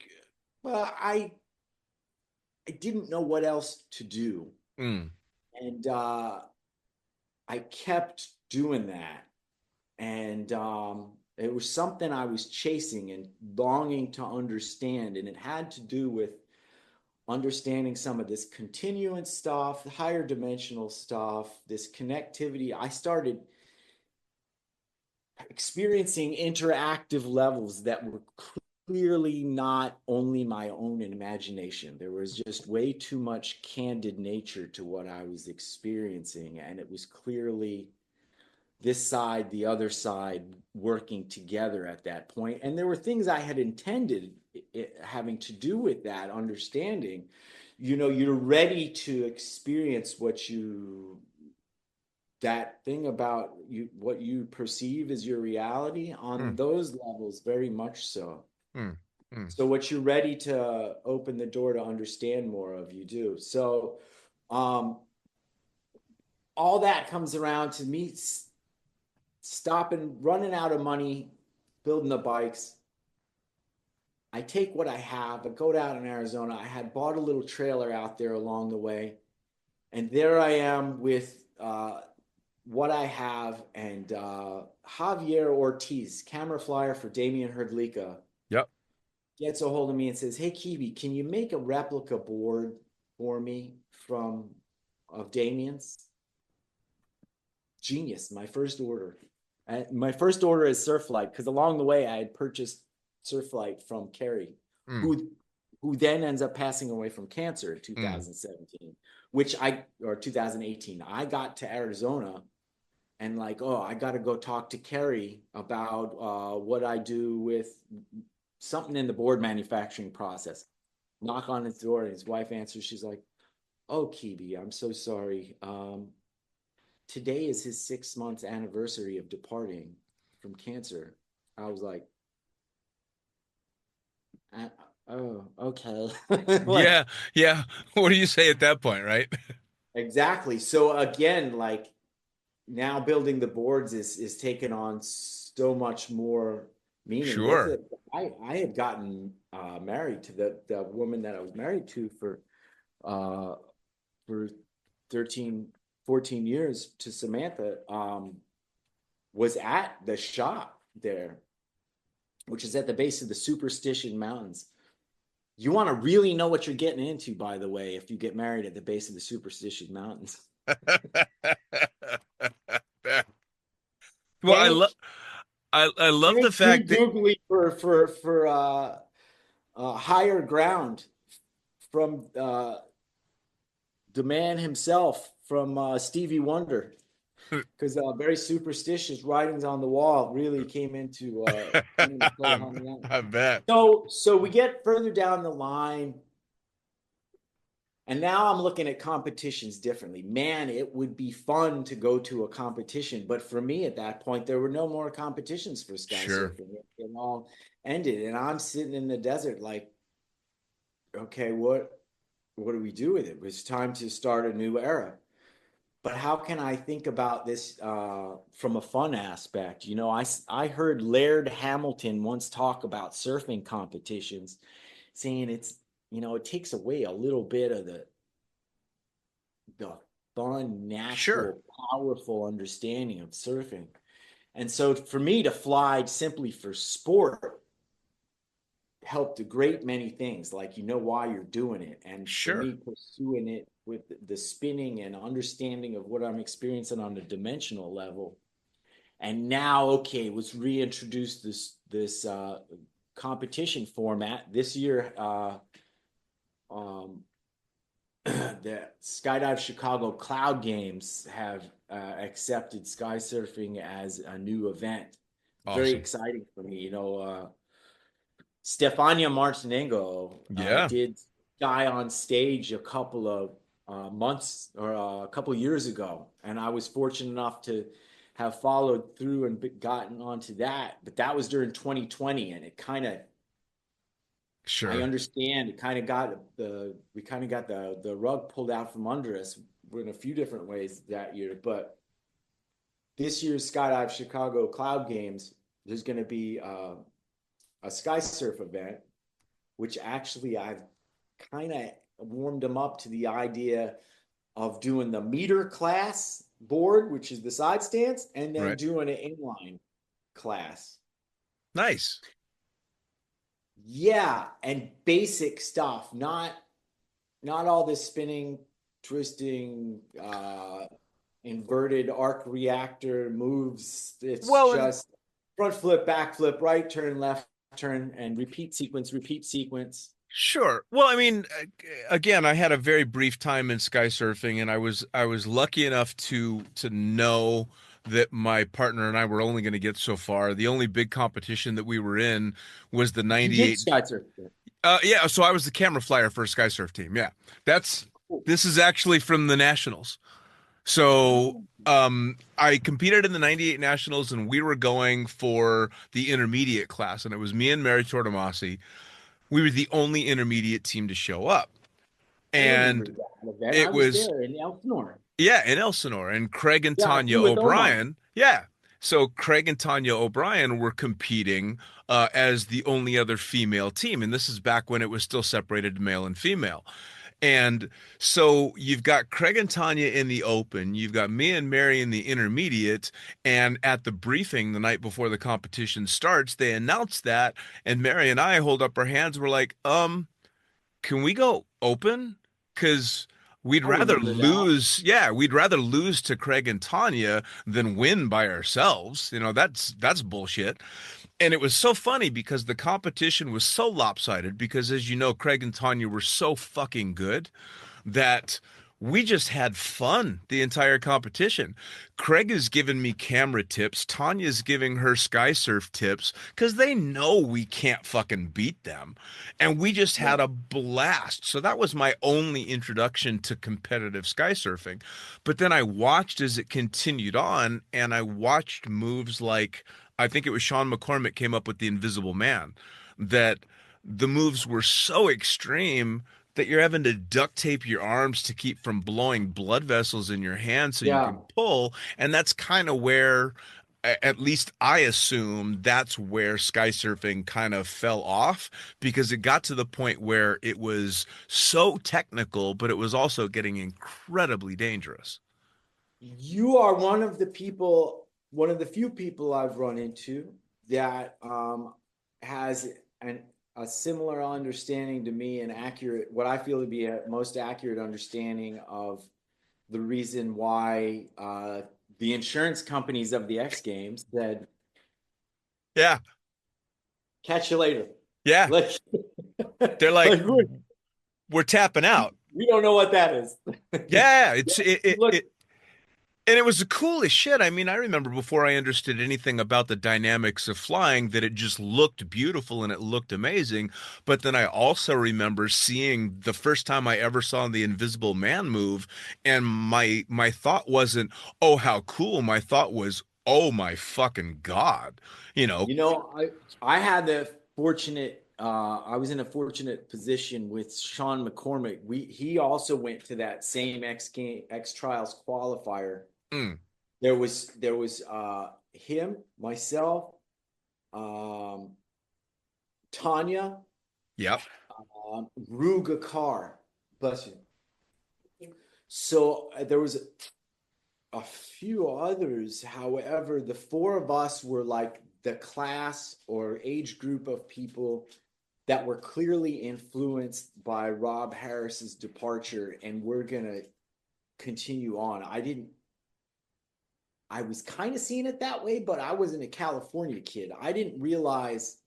well, I didn't know what else to do. Mm. And I kept doing that. And it was something I was chasing and longing to understand. And it had to do with understanding some of this continuance stuff, the higher dimensional stuff, this connectivity. I started experiencing interactive levels that were clearly not only my own imagination. There was just way too much candid nature to what I was experiencing. And it was clearly this side, the other side working together at that point. And there were things I had intended having to do with that understanding. You know, you're ready to experience that thing about you, what you perceive as your reality on those levels, very much so. So what you're ready to open the door to understand more of, you do. So all that comes around to me stopping, running out of money, building the bikes. I take what I have. I go down in Arizona. I had bought a little trailer out there along the way. And there I am with what I have. And Javier Ortiz, camera flyer for Damian Herdlicka, Yep. gets a hold of me and says, "Hey, Kēbē, can you make a replica board for me of Damian's?" Genius. My first order. My first order is Surflight, because along the way I had purchased Surflight from Kerry, who then ends up passing away from cancer in 2017, or 2018. I got to Arizona and like, oh, I got to go talk to Kerry about what I do with something in the board manufacturing process. Knock on his door and his wife answers. She's like, "Oh, Kēbē, I'm so sorry. Today is his 6 months anniversary of departing from cancer." I was like, "Oh, okay." Like, Yeah. What do you say at that point, right? exactly. So again, like now building the boards is taking on so much more meaning with Sure. it. I had gotten married to the woman that I was married to for 13, 14 years, to Samantha, was at the shop there, which is at the base of the Superstition Mountains. You want to really know what you're getting into, by the way, if you get married at the base of the Superstition Mountains. Well, Thank I love the Thank you, fact that Googly, for higher ground from the man himself, from Stevie Wonder, because very superstitious writings on the wall really came into play on that. I bet. So we get further down the line, and now I'm looking at competitions differently. Man, it would be fun to go to a competition, but for me at that point, there were no more competitions for sky Sure. surfing. It all ended, and I'm sitting in the desert like, okay, what do we do with it? It's time to start a new era. But how can I think about this from a fun aspect? You know, I heard Laird Hamilton once talk about surfing competitions, saying it's, you know, it takes away a little bit of the fun, natural, powerful understanding of surfing. And so for me to fly simply for sport helped a great many things, like, you know why you're doing it. And for me pursuing it with the spinning and understanding of what I'm experiencing on a dimensional level. And now, okay, let's reintroduce this competition format. This year, the Skydive Chicago Cloud Games have accepted sky surfing as a new event. Awesome. Very exciting for me. You know, Stefania Martinengo did Sky on Stage a couple of months or a couple of years ago, and I was fortunate enough to have followed through and gotten onto that. But that was during 2020, and it kind of Sure. I understand it kind of got we kind of got the rug pulled out from under us in a few different ways that year. But this year's Skydive Chicago Cloud Games, there's going to be a sky surf event, which actually I've kind of warmed them up to the idea of doing the meter class board, which is the side stance, and then Right. doing an inline class. Nice. Yeah, and basic stuff, not all this spinning, twisting, inverted arc reactor moves. It's just front flip, back flip, right turn, left turn, and repeat sequence, repeat sequence. Sure. Well, I mean, again, I had a very brief time in sky surfing, and I was lucky enough to know that my partner and I were only going to get so far. The only big competition that we were in was the You did 98. sky surf. Yeah, so I was the camera flyer for a sky surf team. Yeah. This is actually from the Nationals. So I competed in the 98 Nationals, and we were going for the intermediate class, and it was me and Mary Tortomasi. We were the only intermediate team to show up. And I was there in Elsinore. Yeah, in Elsinore. And Craig and Yeah, Tanya with O'Brien. Omar. Yeah. So Craig and Tanya O'Brien were competing as the only other female team. And this is back when it was still separated to male and female. And so you've got Craig and Tanya in the open, you've got me and Mary in the intermediate, and at the briefing the night before the competition starts, they announce that, and Mary and I hold up our hands. We're like, can we go open? Because we'd rather lose. Yeah, we'd rather lose to Craig and Tanya than win by ourselves. You know, that's bullshit. And it was so funny because the competition was so lopsided because, as you know, Craig and Tanya were so fucking good that we just had fun the entire competition. Craig is giving me camera tips. Tanya's giving her sky surf tips because they know we can't fucking beat them. And we just had a blast. So that was my only introduction to competitive sky surfing. But then I watched as it continued on, and I watched moves like, I think it was Sean McCormick came up with the Invisible Man, that the moves were so extreme that you're having to duct tape your arms to keep from blowing blood vessels in your hands so you can pull. And that's kind of where, at least I assume, that's where sky surfing kind of fell off, because it got to the point where it was so technical, but it was also getting incredibly dangerous. You are one of the few people I've run into that has a similar understanding to me, and accurate, what I feel to be a most accurate understanding of the reason why the insurance companies of the X Games said, "Yeah, catch you later." Yeah, they're like, we're tapping out. We don't know what that is. Yeah, and it was the coolest shit. I mean, I remember before I understood anything about the dynamics of flying that it just looked beautiful and it looked amazing. But then I also remember seeing the first time I ever saw the Invisible Man move, and my thought wasn't, oh, how cool. My thought was, oh my fucking God. I had the fortunate, I was in a fortunate position with Sean McCormick. He also went to that same X Trials qualifier. There was him, myself, Tanya, Ruga Carr, bless you. So there was a few others. However, the four of us were like the class or age group of people that were clearly influenced by Rob Harris's departure, and we're gonna continue on. I was kind of seeing it that way, but I wasn't a California kid. I didn't realize.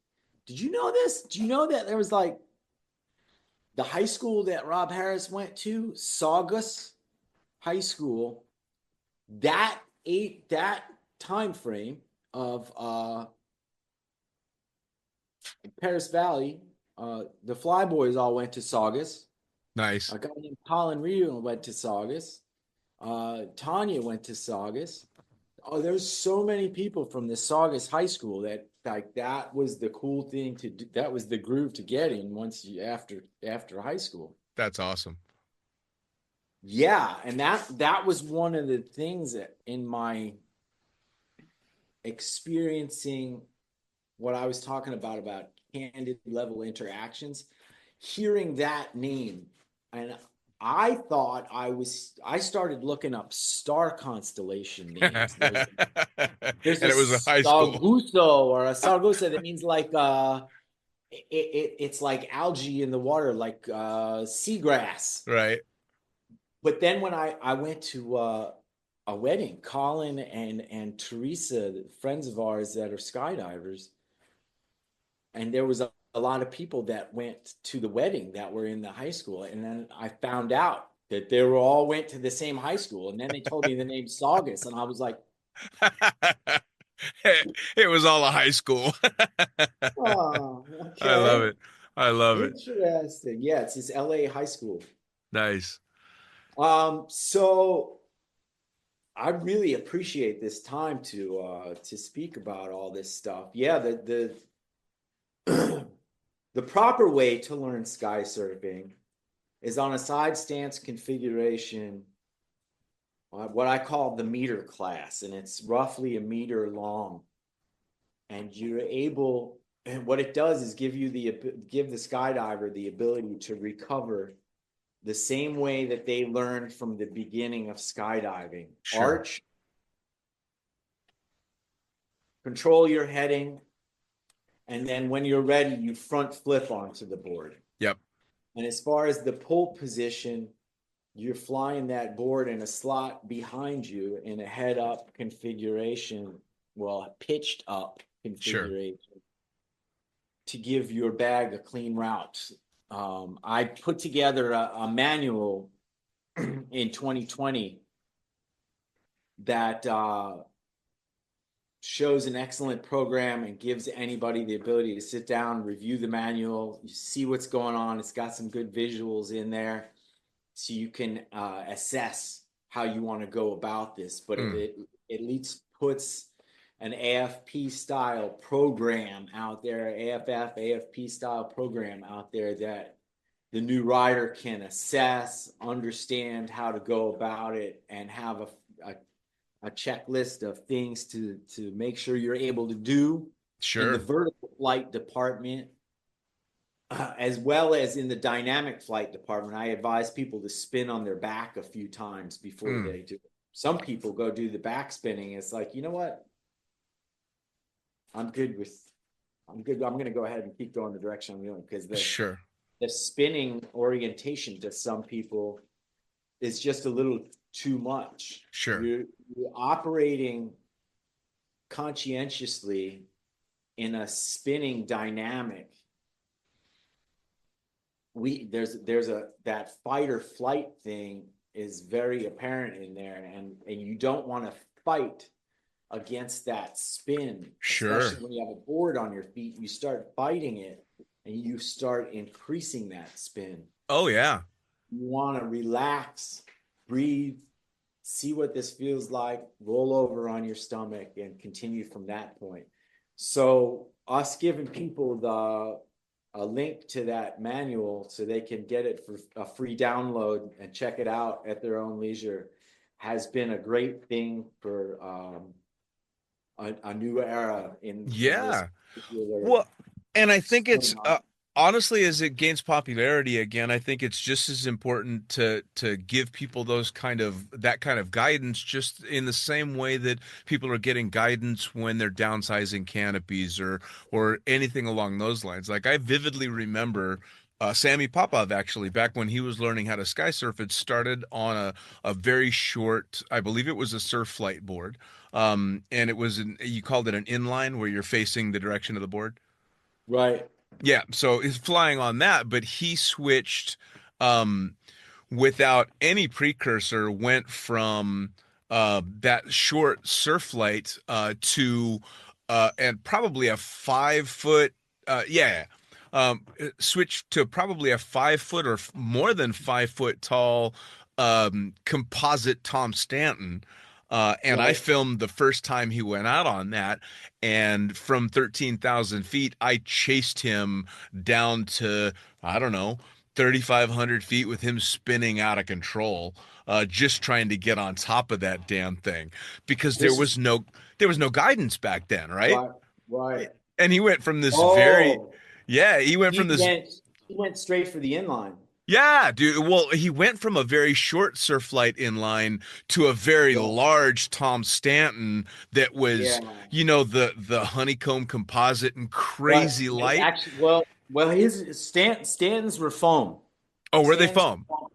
Did you know this? Do you know that there was like the high school that Rob Harris went to, Saugus High School, that time frame of Paris Valley, the Flyboys all went to Saugus. Nice. A guy named Colin Rio went to Saugus. Tanya went to Saugus. Oh, there's so many people from the Saugus High School that like that was the cool thing to do. That was the groove to get in once you after high school. That's awesome. Yeah, and that was one of the things that in my experiencing what I was talking about candid level interactions, hearing that name, and I thought I started looking up star constellation names. There's And a it was a high school. Sarguso or a Sargusa that means like it's like algae in the water, like seagrass. Right. But then when I went to a wedding, Colin and Teresa, friends of ours that are skydivers, and there was a lot of people that went to the wedding that were in the high school, and then I found out that they were all went to the same high school, and then they told me the name Saugus, and I was like, It was all a high school. oh, I love okay, it. I love it. interesting. Yeah, it's this LA high school. Nice. So I really appreciate this time to speak about all this stuff. Yeah, the the proper way to learn sky surfing is on a side stance configuration, what I call the meter class, and it's roughly a meter long. And you're able, and what it does is give the skydiver the ability to recover the same way that they learned from the beginning of skydiving. Sure. Arch, control your heading, and then when you're ready, you front flip onto the board. Yep. And as far as the pull position, you're flying that board in a slot behind you in a head up configuration, well, pitched up configuration, sure, to give your bag a clean route. I put together a manual in 2020 that shows an excellent program and gives anybody the ability to sit down, review the manual, you see what's going on. It's got some good visuals in there, so you can assess how you want to go about this. But it at least puts an AFP style program out there, AFP style program out there that the new rider can assess, understand how to go about it, and have a checklist of things to make sure you're able to do. Sure. In the vertical flight department, as well as in the dynamic flight department. I advise people to spin on their back a few times before they do it. Some people go do the back spinning. It's like, you know what? I'm good. I'm going to go ahead and keep going the direction I'm going, because the spinning orientation to some people is just a little too much. Sure. You're operating conscientiously in a spinning dynamic. That fight or flight thing is very apparent in there, and you don't want to fight against that spin. Sure. Especially when you have a board on your feet, you start fighting it and you start increasing that spin. Oh yeah. You want to relax, breathe, see what this feels like, roll over on your stomach, and continue from that point. So us giving people a link to that manual so they can get it for a free download and check it out at their own leisure has been a great thing for a new era in this particular. Well, and I think it's honestly, as it gains popularity again, I think it's just as important to give people that kind of guidance, just in the same way that people are getting guidance when they're downsizing canopies or anything along those lines. Like I vividly remember Sammy Popov, actually, back when he was learning how to sky surf, it started on a very short, I believe it was a surf flight board. And it was you called it an inline, where you're facing the direction of the board. Right. Yeah, so he's flying on that, but he switched without any precursor, went from that short surf flight to and probably a 5 foot, switched to probably a 5 foot or more than 5 foot tall composite Tom Stanton. And I Right. filmed the first time he went out on that. And from 13,000 feet, I chased him down to, I don't know, 3,500 feet with him spinning out of control, just trying to get on top of that damn thing because This is there was no guidance back then, right? right. Right. And he went from this very, Oh, yeah, he went from he this. went he went straight for the inline. Yeah, dude. Well, he went from a very short surf flight inline to a very Yeah. large Tom Stanton that was, Yeah. the honeycomb composite and Right. crazy It light. actually, well, his Stanton's were foam. Oh, were they Stanton's foam? foam.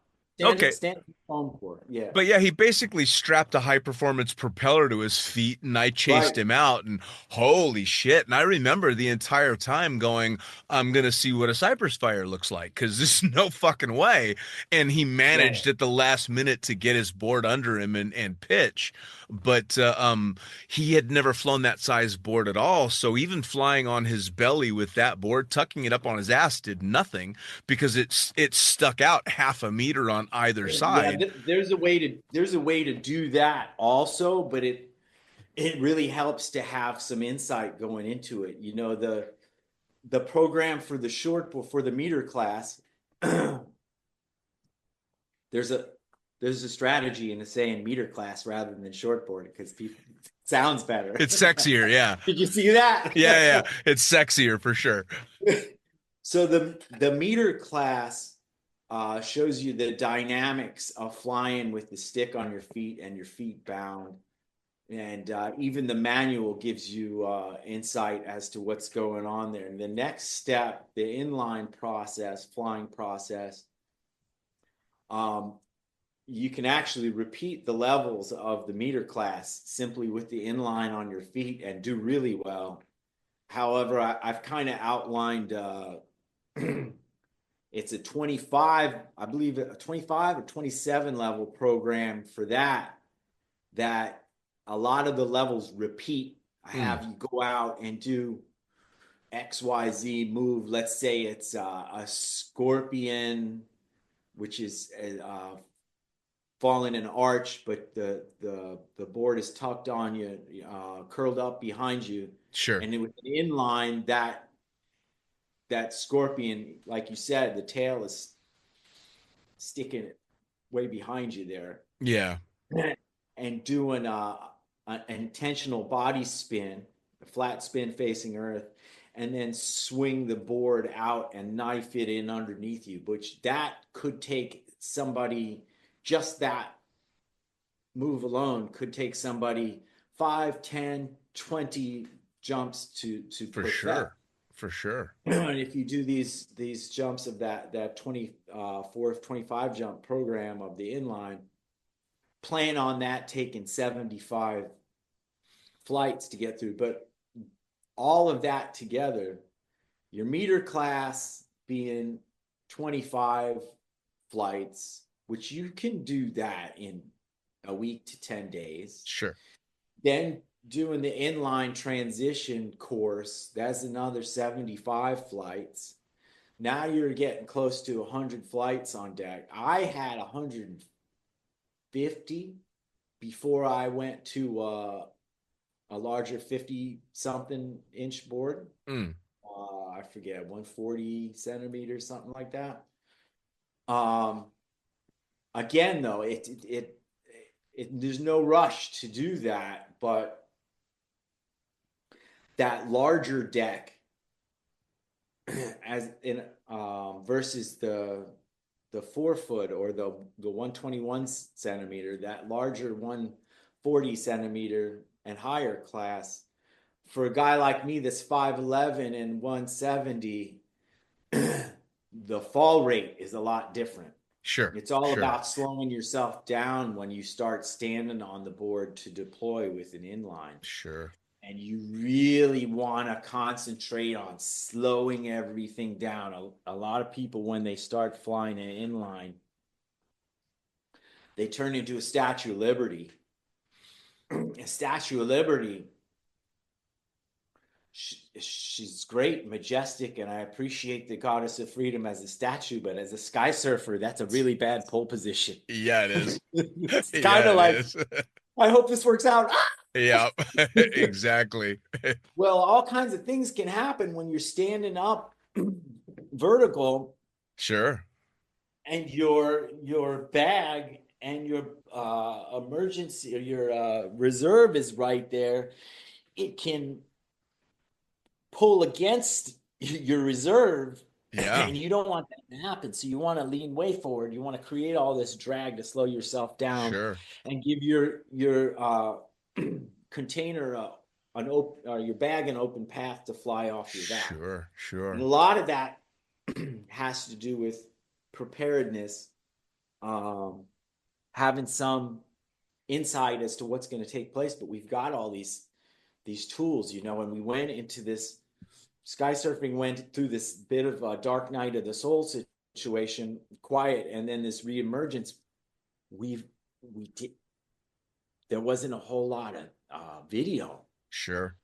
Okay. Stanton's foam for it. Yeah. But yeah, he basically strapped a high performance propeller to his feet and I chased Right. him out and holy shit. And I remember the entire time going, I'm going to see what a Cypress fire looks like because there's no fucking way. And he Right. managed at the last minute to get his board under him and pitch. But he had never flown that size board at all. So even flying on his belly with that board, tucking it up on his ass did nothing because it stuck out half a meter on either Yeah, side. there's a way to do that also, but it really helps to have some insight going into it. You know, the program for the for the meter class, there's a strategy in saying meter class rather than shortboard because people sounds better. It's sexier, yeah. Did you see that? Yeah. It's sexier for sure. So the meter class shows you the dynamics of flying with the stick on your feet and your feet bound. And even the manual gives you insight as to what's going on there. And the next step, the inline process, flying process, you can actually repeat the levels of the meter class simply with the inline on your feet and do really well. However, I've kind of outlined it's a 25, I believe a 25 or 27 level program for that a lot of the levels repeat. I have you go out and do XYZ move. Let's say it's a scorpion, which is falling an arch, but the board is tucked on you, curled up behind you. Sure. And with an inline, that scorpion, like you said, the tail is sticking way behind you there. Yeah. And doing an intentional body spin, a flat spin facing earth, and then swing the board out and knife it in underneath you, which that could take somebody, just that move alone could take somebody 5, 10, 20 jumps to For sure. For sure. And if you do these jumps of that 24, 25 jump program of the inline, plan on that taking 75 flights to get through. But all of that together, your meter class being 25 flights, which you can do that in a week to 10 days. Sure. Then doing the inline transition course, that's another 75 flights. Now you're getting close to 100 flights on deck. I had 150 before I went to a larger 50 something inch board. I forget, 140 centimeters, something like that. Again, though, it there's no rush to do that, but that larger deck as in versus the 4 foot or the 121 centimeter, that larger 140 centimeter and higher class, for a guy like me that's 5'11 and 170, the fall rate is a lot different. Sure. It's all about slowing yourself down when you start standing on the board to deploy with an inline. Sure. And you really want to concentrate on slowing everything down. A lot of people, when they start flying an inline, they turn into a Statue of Liberty. A Statue of Liberty, she's great, majestic, and I appreciate the Goddess of Freedom as a statue, but as a sky surfer, that's a really bad pole position. Yeah, it is. It's kind of like I hope this works out. Ah! Yeah, exactly. Well, all kinds of things can happen when you're standing up vertical Sure. and your bag and your emergency or your reserve is right there. It can pull against your reserve, Yeah, and you don't want that to happen. So you want to lean way forward. You want to create all this drag to slow yourself down sure. and give your container an open, your bag an open path to fly off your back. Sure, And a sure. lot of that has to do with preparedness, having some insight as to what's going to take place. But we've got all these tools, and we went into this sky surfing, went through this bit of a dark night of the soul situation, quiet, and then this reemergence. We did. There wasn't a whole lot of video Sure.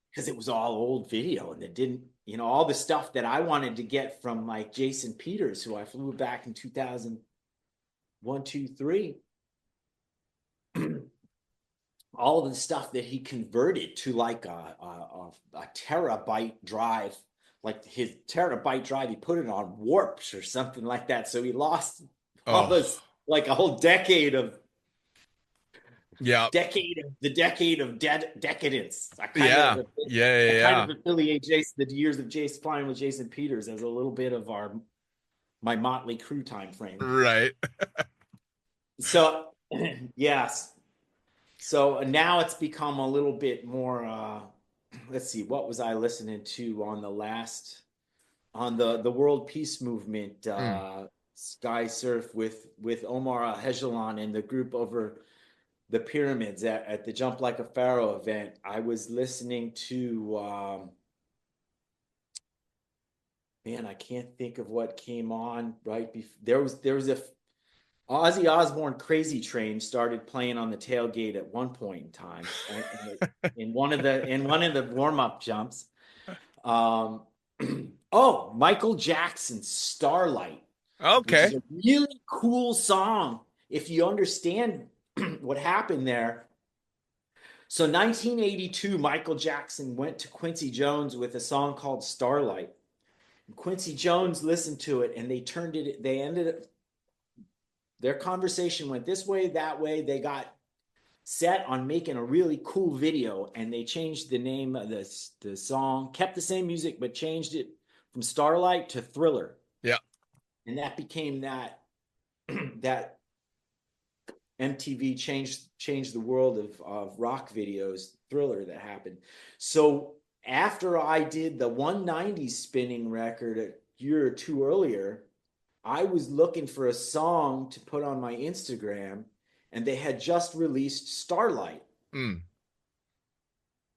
because it was all old video, and it didn't, all the stuff that I wanted to get from like Jason Peters, who I flew back in 2001, 2, 3. All of the stuff that he converted to like a terabyte drive, like his terabyte drive, he put it on warps or something like that. So he lost all this, like a whole decade of decadence. I kind of affiliate the years of Jason flying with Jason Peters as a little bit of my Motley Crue time frame. Right. So yes. So now it's become a little bit more, let's see, what was I listening to on the World Peace Movement, Sky Surf with Omar Hegelan and the group over the pyramids at the Jump Like a Pharaoh event. I was listening to, I can't think of what came on right before. There was a Ozzy Osbourne Crazy Train started playing on the tailgate at one point in time in one of the warm-up jumps. Michael Jackson's Starlight. Okay. Which is a really cool song if you understand what happened there. So 1982, Michael Jackson went to Quincy Jones with a song called Starlight. And Quincy Jones listened to it, and they ended up, their conversation went this way, that way. They got set on making a really cool video, and they changed the name of the song, kept the same music, but changed it from Starlight to Thriller. Yeah. And that became that MTV changed the world of rock videos, Thriller, that happened. So after I did the 190 spinning record a year or two earlier, I was looking for a song to put on my Instagram, and they had just released Starlight. And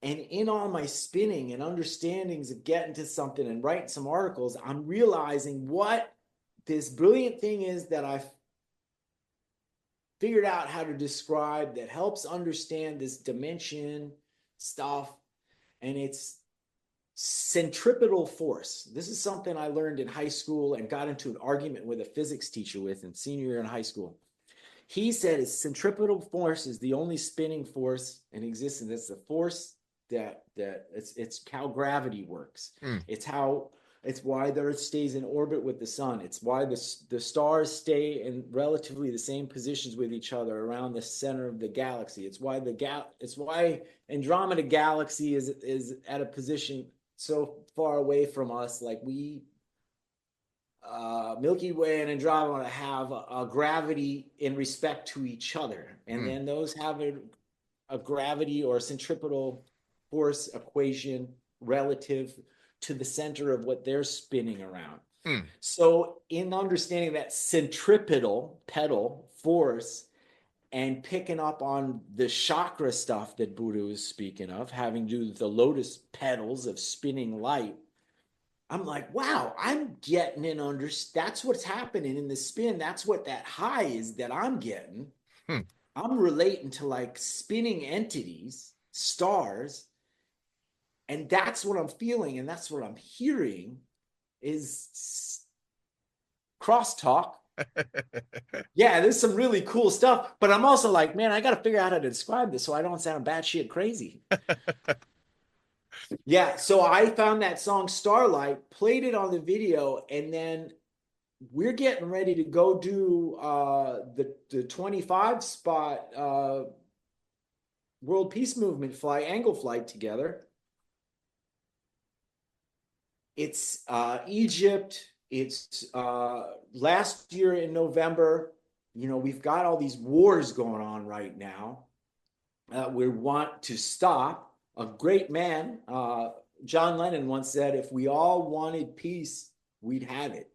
in all my spinning and understandings of getting to something and writing some articles, I'm realizing what this brilliant thing is that I've figured out how to describe that helps understand this dimension stuff. And it's centripetal force. This is something I learned in high school and got into an argument with a physics teacher with in senior year in high school. He said centripetal force is the only spinning force in existence. It's the force that it's how gravity works. It's why the Earth stays in orbit with the sun. It's why the stars stay in relatively the same positions with each other around the center of the galaxy. It's why Andromeda Galaxy is at a position so far away from us. Like Milky Way and Andromeda have a gravity in respect to each other, and then those have a gravity or a centripetal force equation relative to the center of what they're spinning around. So in understanding that centripetal pedal force and picking up on the chakra stuff that Buddha was speaking of, having to do with the lotus petals of spinning light, I'm like, wow, I'm getting that's what's happening in the spin. That's what that high is that I'm getting. I'm relating to like spinning entities, stars, and that's what I'm feeling, and that's what I'm hearing is crosstalk Yeah, there's some really cool stuff, but I'm also like, man, I got to figure out how to describe this so I don't sound batshit crazy. Yeah, so I found that song Starlight, played it on the video, and then we're getting ready to go do the 25 spot World Peace Movement angle flight together. It's Egypt. It's last year in November. You know, we've got all these wars going on right now. We want to stop. A great man, John Lennon, once said, if we all wanted peace, we'd have it.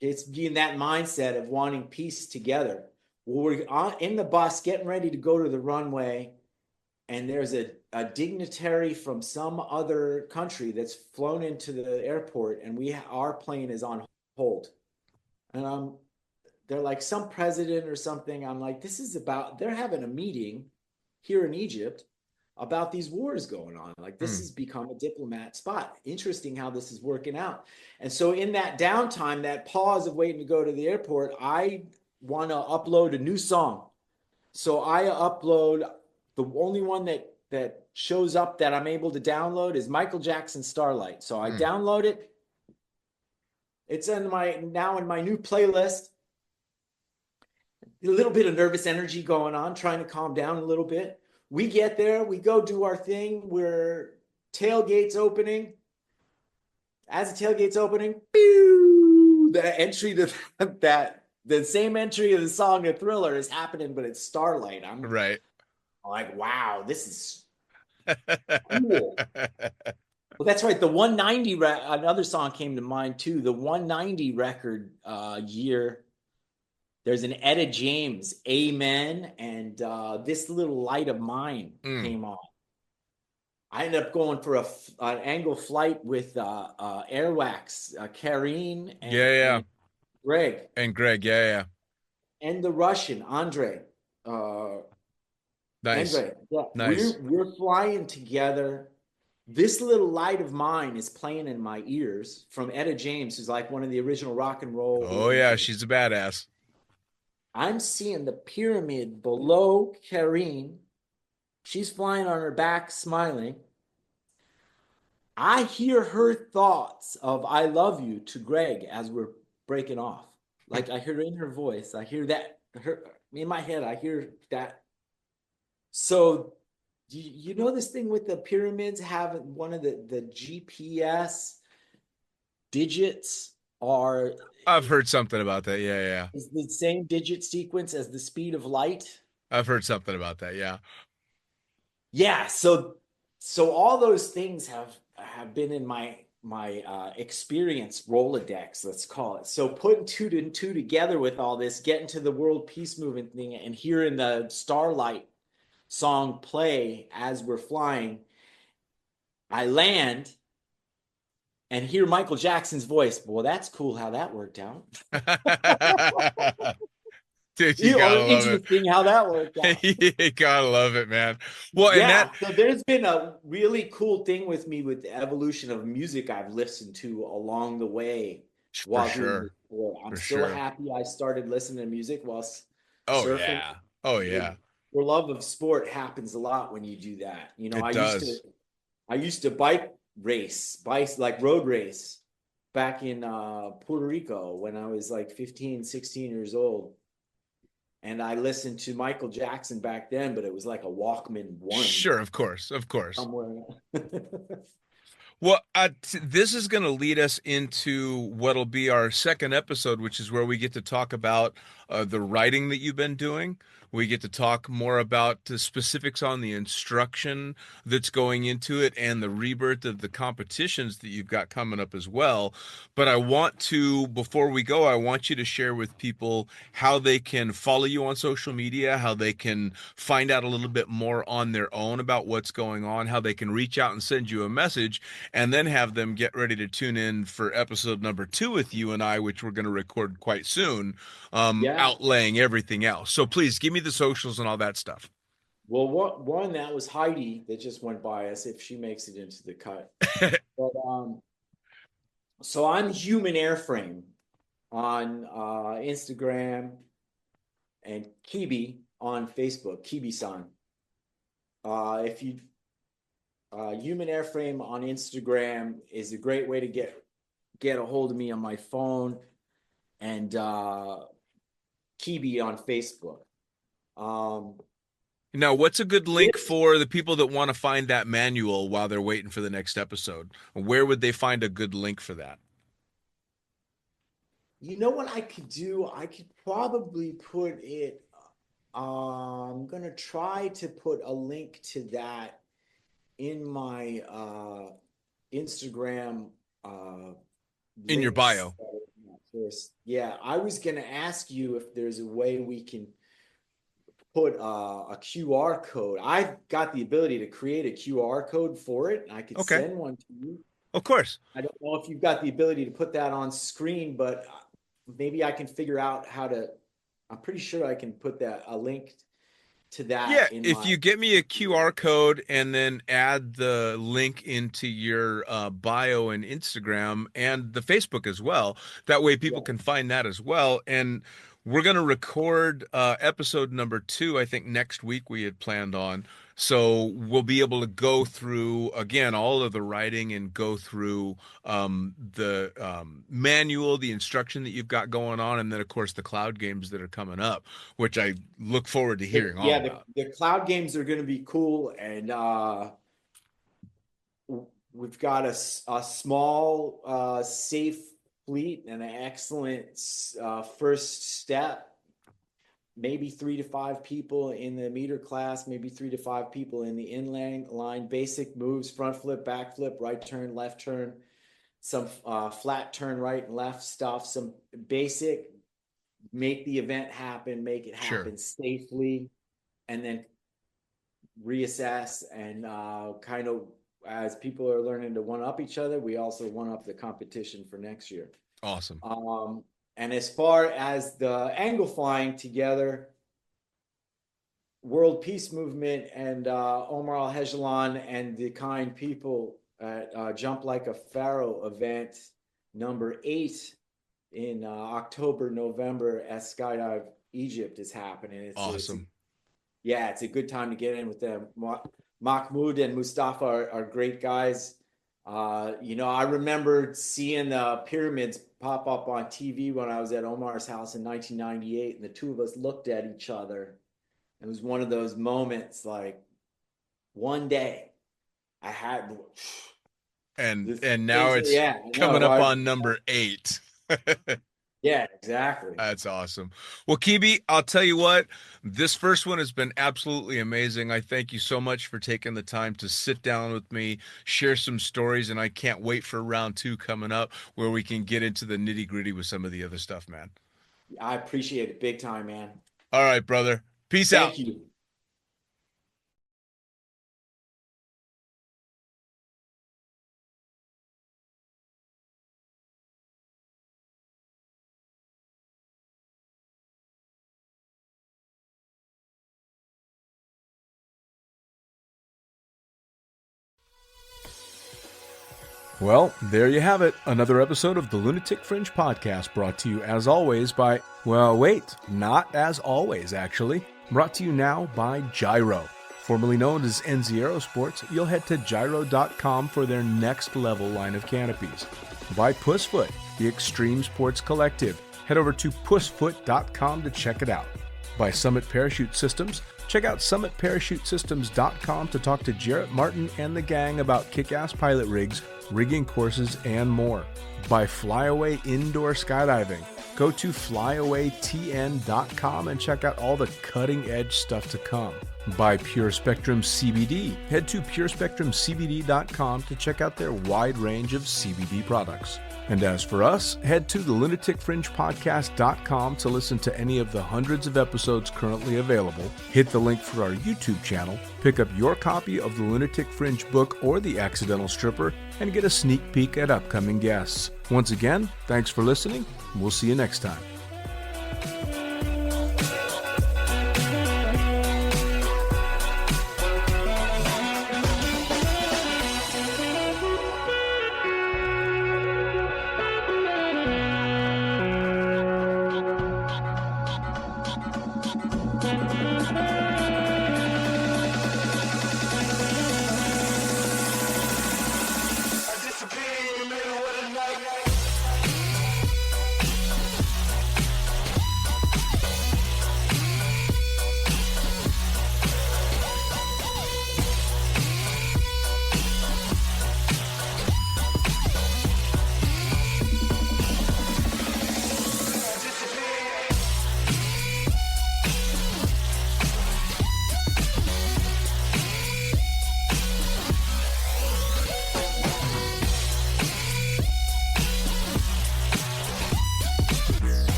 It's being that mindset of wanting peace together. Well, we're in the bus getting ready to go to the runway, and there's a dignitary from some other country that's flown into the airport, and our plane is on hold. And they're like some president or something. I'm like, they're having a meeting here in Egypt about these wars going on. Like, this has become a diplomat spot. Interesting how this is working out. And so in that downtime, that pause of waiting to go to the airport, I want to upload a new song. So I upload, the only one that shows up that I'm able to download is Michael Jackson Starlight. So I download it. It's now in my new playlist. A little bit of nervous energy going on, trying to calm down a little bit. We get there, we go do our thing. We're tailgates opening. As the tailgate's opening, pew, the entry to the same entry of the song of Thriller is happening, but it's Starlight. I'm like, wow, this is cool. Well, that's right. The 190, another song came to mind too. The 190 record year. There's an Etta James, Amen, and This Little Light of Mine came on. I ended up going for an angle flight with Airwax, Karine, and Greg. And Greg, And the Russian, Andre. Nice. Andre. Yeah. Nice. We're flying together. This Little Light of Mine is playing in my ears from Etta James, who's like one of the original rock and roll. Oh, yeah, she's a badass. I'm seeing the pyramid below Karine. She's flying on her back, smiling. I hear her thoughts of I love you to Greg as we're breaking off. Like, I hear it in her voice. I hear that. In my head, I hear that. So, you know this thing with the pyramids having one of the GPS digits are... I've heard something about that. Yeah. Is the same digit sequence as the speed of light. I've heard something about that. Yeah. Yeah. So all those things have been in my experience Rolodex, let's call it. So putting two and two together with all this, getting to the World Peace Movement thing and hearing the Starlight song play as we're flying, I land and hear Michael Jackson's voice. Well, that's cool how that worked out. Dude, you gotta love interesting how that worked out. You gotta love it, man. Well, yeah, so there's been a really cool thing with me with the evolution of music I've listened to along the way while doing this sport. I'm so happy I started listening to music while surfing. Oh yeah. Your love of sport happens a lot when you do that. You know, I used to bike road race back in Puerto Rico when I was like 15, 16 years old. And I listened to Michael Jackson back then, but it was like a Walkman 1. Sure, of course. Somewhere. Well, this is going to lead us into what'll be our second episode, which is where we get to talk about the writing that you've been doing. We get to talk more about the specifics on the instruction that's going into it and the rebirth of the competitions that you've got coming up as well. But I want to, before we go, I want you to share with people how they can follow you on social media, how they can find out a little bit more on their own about what's going on, how they can reach out and send you a message, and then have them get ready to tune in for episode number 2 with you and I, which we're going to record quite soon, outlaying everything else. So please give me the socials and all that stuff. Well, one that was Heidi that just went by us, if she makes it into the cut. But so I'm Human Airframe on Instagram, and Kēbē on Facebook. Kēbē-san. If you Human Airframe on Instagram is a great way to get a hold of me on my phone, and Kēbē on Facebook. Now, what's a good link for the people that want to find that manual while they're waiting for the next episode? Where would they find a good link for that? You know what I could do? I could probably put it. I'm gonna try to put a link to that in my Instagram. In your bio. Yeah, I was gonna ask you if there's a way we can put a QR code. I've got the ability to create a QR code for it, and I could send one to you. Of course. I don't know if you've got the ability to put that on screen, but maybe I can figure out how to. I'm pretty sure I can put a link to that. Yeah, if you get me a QR code and then add the link into your bio and Instagram and the Facebook as well, that way people can find that as well. And we're going to record episode number 2, I think next week we had planned on. So we'll be able to go through, again, all of the writing and go through the manual, the instruction that you've got going on, and then, of course, the cloud games that are coming up, which I look forward to hearing all about. The cloud games are going to be cool, and we've got a small, safe fleet and an excellent first step. Maybe 3 to 5 people in the meter class, maybe 3 to 5 people in the inline line. Basic moves: front flip, back flip, right turn, left turn, some flat turn, right and left stuff. Some basic, make the event happen, make it happen safely, and then reassess. And kind of as people are learning to one up each other, we also one up the competition for next year. Awesome. And as far as the angle flying together, World Peace Movement and Omar Al-Hejlan and the kind people at Jump Like a Pharaoh event number 8 in October, November at Skydive Egypt is happening. It's awesome. It's a good time to get in with them. Mahmoud and Mustafa are great guys. I remember seeing the pyramids pop up on TV when I was at Omar's house in 1998, and the two of us looked at each other. It was one of those moments, like, one day I had. And now it's coming up on number 8. Yeah, exactly. That's awesome. Well, Kēbē, I'll tell you what, this first one has been absolutely amazing. I thank you so much for taking the time to sit down with me, share some stories, and I can't wait for round 2 coming up where we can get into the nitty-gritty with some of the other stuff, man. I appreciate it big time, man. All right, brother. Peace out. Thank you. Well, there you have it. Another episode of the Lunatic Fringe podcast, brought to you as always by, well, wait, not as always, actually. Brought to you now by Gyro. Formerly known as NZ Aerosports, you'll head to gyro.com for their next level line of canopies. By Pussfoot, the Extreme Sports Collective. Head over to pussfoot.com to check it out. By Summit Parachute Systems, check out summitparachutesystems.com to talk to Jarrett Martin and the gang about kick-ass pilot rigs, rigging courses, and more. By Flyaway Indoor Skydiving, go to flyawaytn.com and check out all the cutting-edge stuff to come. By Pure Spectrum CBD, head to purespectrumcbd.com to check out their wide range of CBD products. And as for us, head to the lunaticfringepodcast.com to listen to any of the hundreds of episodes currently available, hit the link for our YouTube channel, pick up your copy of the Lunatic Fringe book or The Accidental Stripper, and get a sneak peek at upcoming guests. Once again, thanks for listening. We'll see you next time.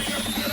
fire.